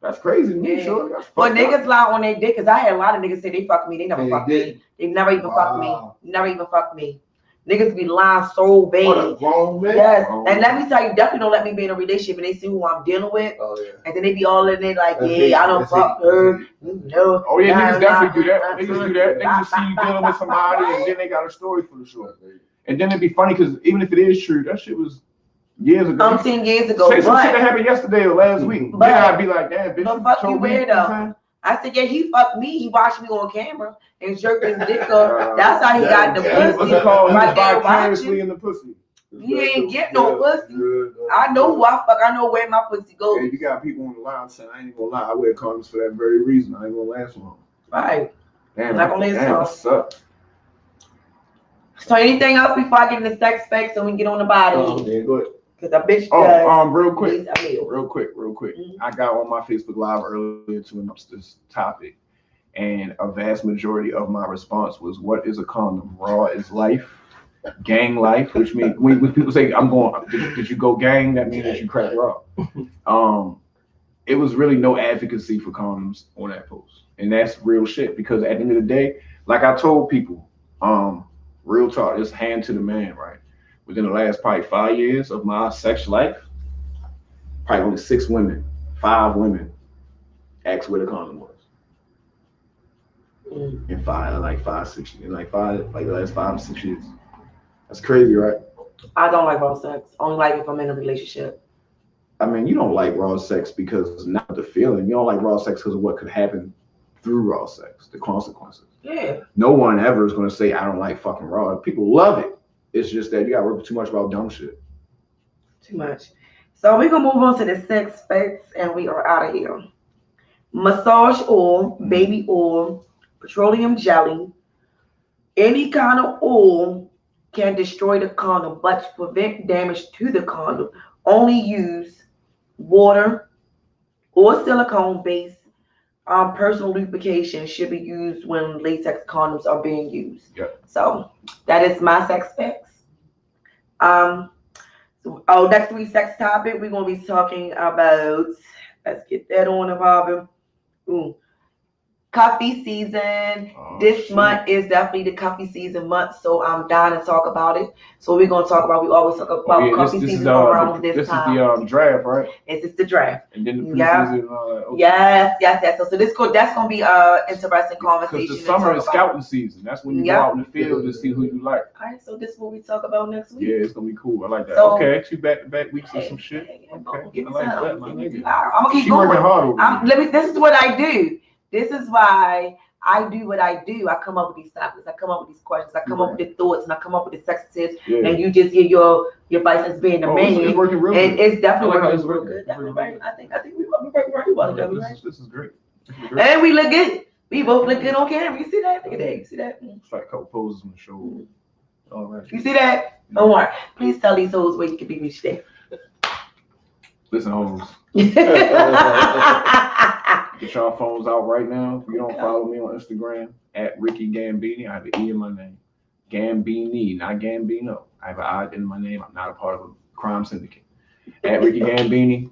S2: That's crazy. Yeah. Sure.
S1: Well, niggas lie on their dick, because I had a lot of niggas say they fuck me. They never fucked me. They never even fucked me. Never even fucked me. Niggas be lying so bad.
S3: What a grown man.
S1: Yes. And let me tell you, definitely don't let me be in a relationship and they see who I'm dealing with.
S3: Oh, yeah.
S1: And then they be all in there like, I don't fuck her. No.
S2: Oh, yeah, niggas definitely do that. Niggas do that. Niggas just see you dealing with somebody and then they got a story for the show. And then it'd be funny because even if it is true, that shit was years ago.
S1: 10 years ago.
S2: Say some shit that happened yesterday or last week. Then I'd be like, damn, bitch.
S1: But fuck you weirdo. I said, yeah, he fucked me. He watched me on camera and jerked his dick up. That's how he got the pussy.
S2: What's it called? Right there vicariously in the pussy.
S1: He ain't get no pussy. I know who I fuck. I know where my pussy goes.
S2: Yeah, you got people on the line saying, I ain't gonna lie, I wear condoms for that very reason. I ain't gonna last long.
S1: Right.
S2: Damn, that sucks.
S1: So anything else before I get into sex specs and we get on the body?
S3: Yeah, go ahead.
S1: Because a bitch
S2: real quick. Mm-hmm. I got on my Facebook Live earlier to announce this topic, and a vast majority of my response was, "What is a condom? Raw is life, gang life," which means when people say, "I'm going," did you go gang? That means that you crack raw. It was really no advocacy for condoms on that post, and that's real shit. Because at the end of the day, like I told people, real talk, it's hand to the man, right? within the last probably 5 years of my sex life, probably only 5 women asked where the condom was. In the last 5 or 6 years. That's crazy, right?
S1: I don't like raw sex. Only like if I'm in a relationship.
S2: I mean, you don't like raw sex because not the feeling. You don't like raw sex because of what could happen through raw sex, the consequences.
S1: Yeah.
S2: No one ever is going to say, I don't like fucking raw. People love it. It's just that you got to work too much about dumb shit.
S1: Too much. So we're going to move on to the sex facts and we are out of here. Massage oil, baby oil, petroleum jelly, any kind of oil can destroy the condom, but to prevent damage to the condom, only use water or silicone-based personal lubrication should be used when latex condoms are being used.
S2: Yep.
S1: So that is my sex facts. Next week's sex topic, we're going to be talking about, let's get that on the Robin. Cuffy season. This month is definitely the cuffy season month, so I'm dying to talk about it. So we're gonna talk about. We always talk about cuffy season around this time.
S2: This is the draft, right?
S1: It's just the draft.
S2: And then the preseason and all that. Okay.
S1: Yes. So that's gonna be interesting conversation.
S2: Because the summer is scouting season. That's when you go out in the field to see who you like.
S1: All right, so this is what we talk about next week.
S2: Yeah, it's gonna be cool. I like that. So, okay, 2 back-to-back weeks or some shit.
S1: Okay.
S2: I like that, my nigga.
S1: I'm gonna keep going. This is what I do. This is why I do what I do. I come up with these topics. I come up with these questions. I come up with the thoughts, and I come up with the sex tips. Yeah. And you just get your advice as being a man.
S2: It's working real good.
S1: It's definitely working real good. Definitely. I think we working very well together.
S2: This is great.
S1: And we look good. We both look good on camera. You see that? Look at that. You see that?
S2: It's like a couple poses on the show. All right.
S1: You see that? Don't worry. Please tell these hoes where you can be reached at.
S2: Listen, hoes. Get y'all phones out right now. If you don't follow me on Instagram, at Rickey Gambini, I have an E in my name. Gambini, not Gambino. I have an I in my name. I'm not a part of a crime syndicate. At Rickey Gambini.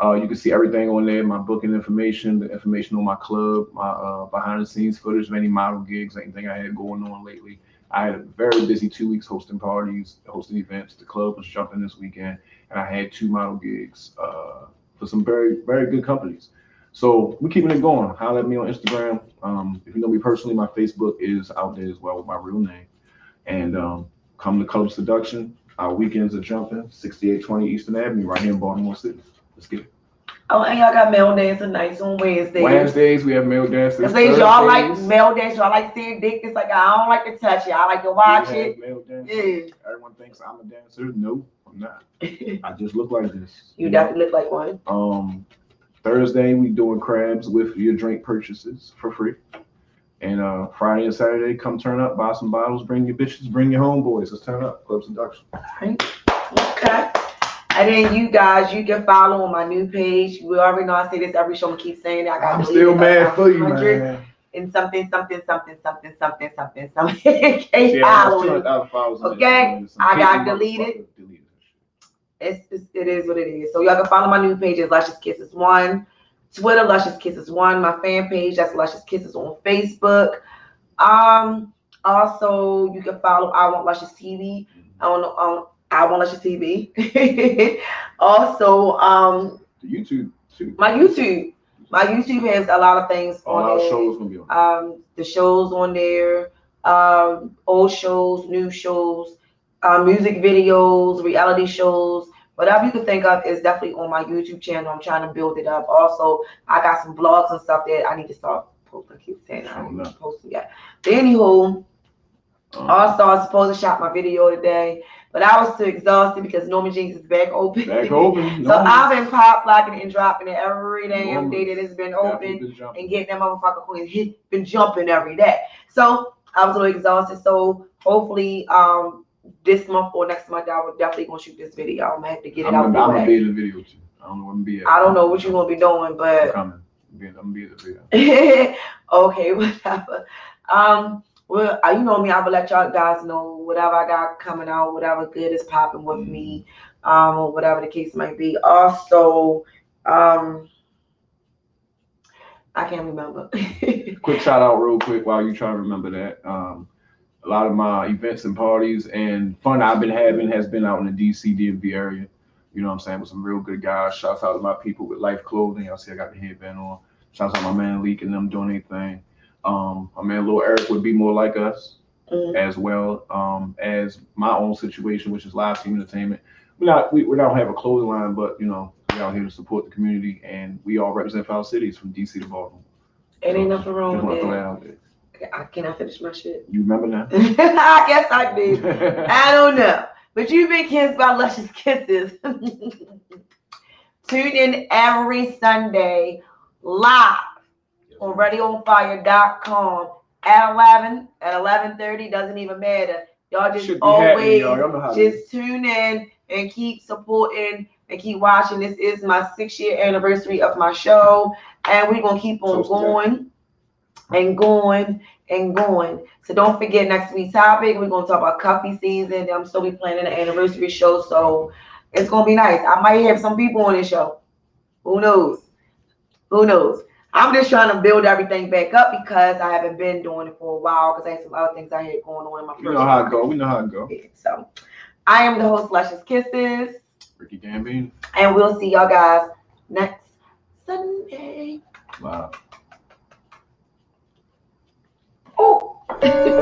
S2: You can see everything on there, my booking information, the information on my club, my behind the scenes footage of any model gigs, anything I had going on lately. I had a very busy 2 weeks hosting parties, hosting events. The club was jumping this weekend, and I had 2 model gigs for some very, very good companies. So we're keeping it going. Holler at me on Instagram. If you know me personally, my Facebook is out there as well with my real name. And come to Club Seduction. Our weekends are jumping. 6820 Eastern Avenue, right here in Baltimore City. Let's get it.
S1: Oh, and y'all got male dancing nights on Wednesdays.
S2: Wednesdays, we have male dancing.
S1: Thursdays, y'all like male dance. Y'all like seeing dick. It's like, I don't like to touch it. I like to watch it.
S2: Male yeah. Everyone thinks I'm a dancer. No, I'm not. I just look like this.
S1: You definitely look like one.
S2: Thursday, we doing crabs with your drink purchases for free. And Friday and Saturday, come turn up, buy some bottles, bring your bitches, bring your homeboys. Let's turn up. Club Seduction.
S1: All right. Okay. And then you guys, you can follow on my new page. We already know I say this every show. I'm keep saying that.
S2: I'm still mad for you, man.
S1: And something. K followers. Okay. I got deleted. It is what it is. So y'all can follow my new page at Luscious Kisses 1. Twitter, Luscious Kisses 1. My fan page, that's Luscious Kisses on Facebook. Also, you can follow I Want Luscious TV on I Want Luscious TV. Also,
S2: YouTube too.
S1: My YouTube has a lot of things on there.
S2: Shows gonna be on.
S1: The shows on there, old shows, new shows, music videos, reality shows. Whatever you can think of is definitely on my YouTube channel. I'm trying to build it up. Also, I got some vlogs and stuff that I need to start posting. I keep saying I'm not posting yet. But anywho, also I was supposed to shot my video today, but I was too exhausted because Norman Jeans is back open. So I've been pop locking and dropping it every damn day that it's been open and getting that motherfucker queen been jumping every day. So I was a little exhausted. So hopefully this month or next month, I will definitely gonna shoot this video. I'm gonna have to get it out.
S2: I'm gonna be in the video too. I don't know what I'm gonna be at.
S1: I don't know what you're gonna be doing, but
S2: I'm coming. I'm gonna be in the video.
S1: Okay, whatever. Well, you know me. I will let y'all guys know whatever I got coming out, whatever good is popping with me, or whatever the case might be. Also, I can't remember.
S2: Quick shout out, real quick, while you try to remember that. A lot of my events and parties and fun I've been having has been out in the DC, DMV area. You know what I'm saying? With some real good guys. Shouts out to my people with Life Clothing. Y'all see I got the headband on. Shouts out to my man Leak and them doing anything. My man Lil Eric would be more like us, as well as my own situation, which is live team entertainment. We don't have a clothing line, but we out here to support the community, and we all represent our cities from DC to Baltimore.
S1: It ain't nothing wrong
S2: Just
S1: with
S2: want to throw
S1: that.
S2: that out there.
S1: Can I finish my shit?
S2: You remember now?
S1: I guess I did. I don't know. But you've been kissed by Luscious Kisses. Tune in every Sunday live on ReadyOnFire.com at 11, at 11:30. Doesn't even matter. Y'all just always just tune in and keep supporting and keep watching. This is my 6-year anniversary of my show, and we're gonna keep on going and going and going. So don't forget next week's topic. We're gonna talk about cuffy season. I'm still be planning an anniversary show, so it's gonna be nice. I might have some people on this show. Who knows? Who knows? I'm just trying to build everything back up because I haven't been doing it for a while because I had some other things I had going on in my personal life.
S2: We know how it go.
S1: So I am the host, Luscious Kisses.
S2: Rickey Gambini.
S1: And we'll see y'all guys next Sunday.
S2: Wow.
S1: Oh.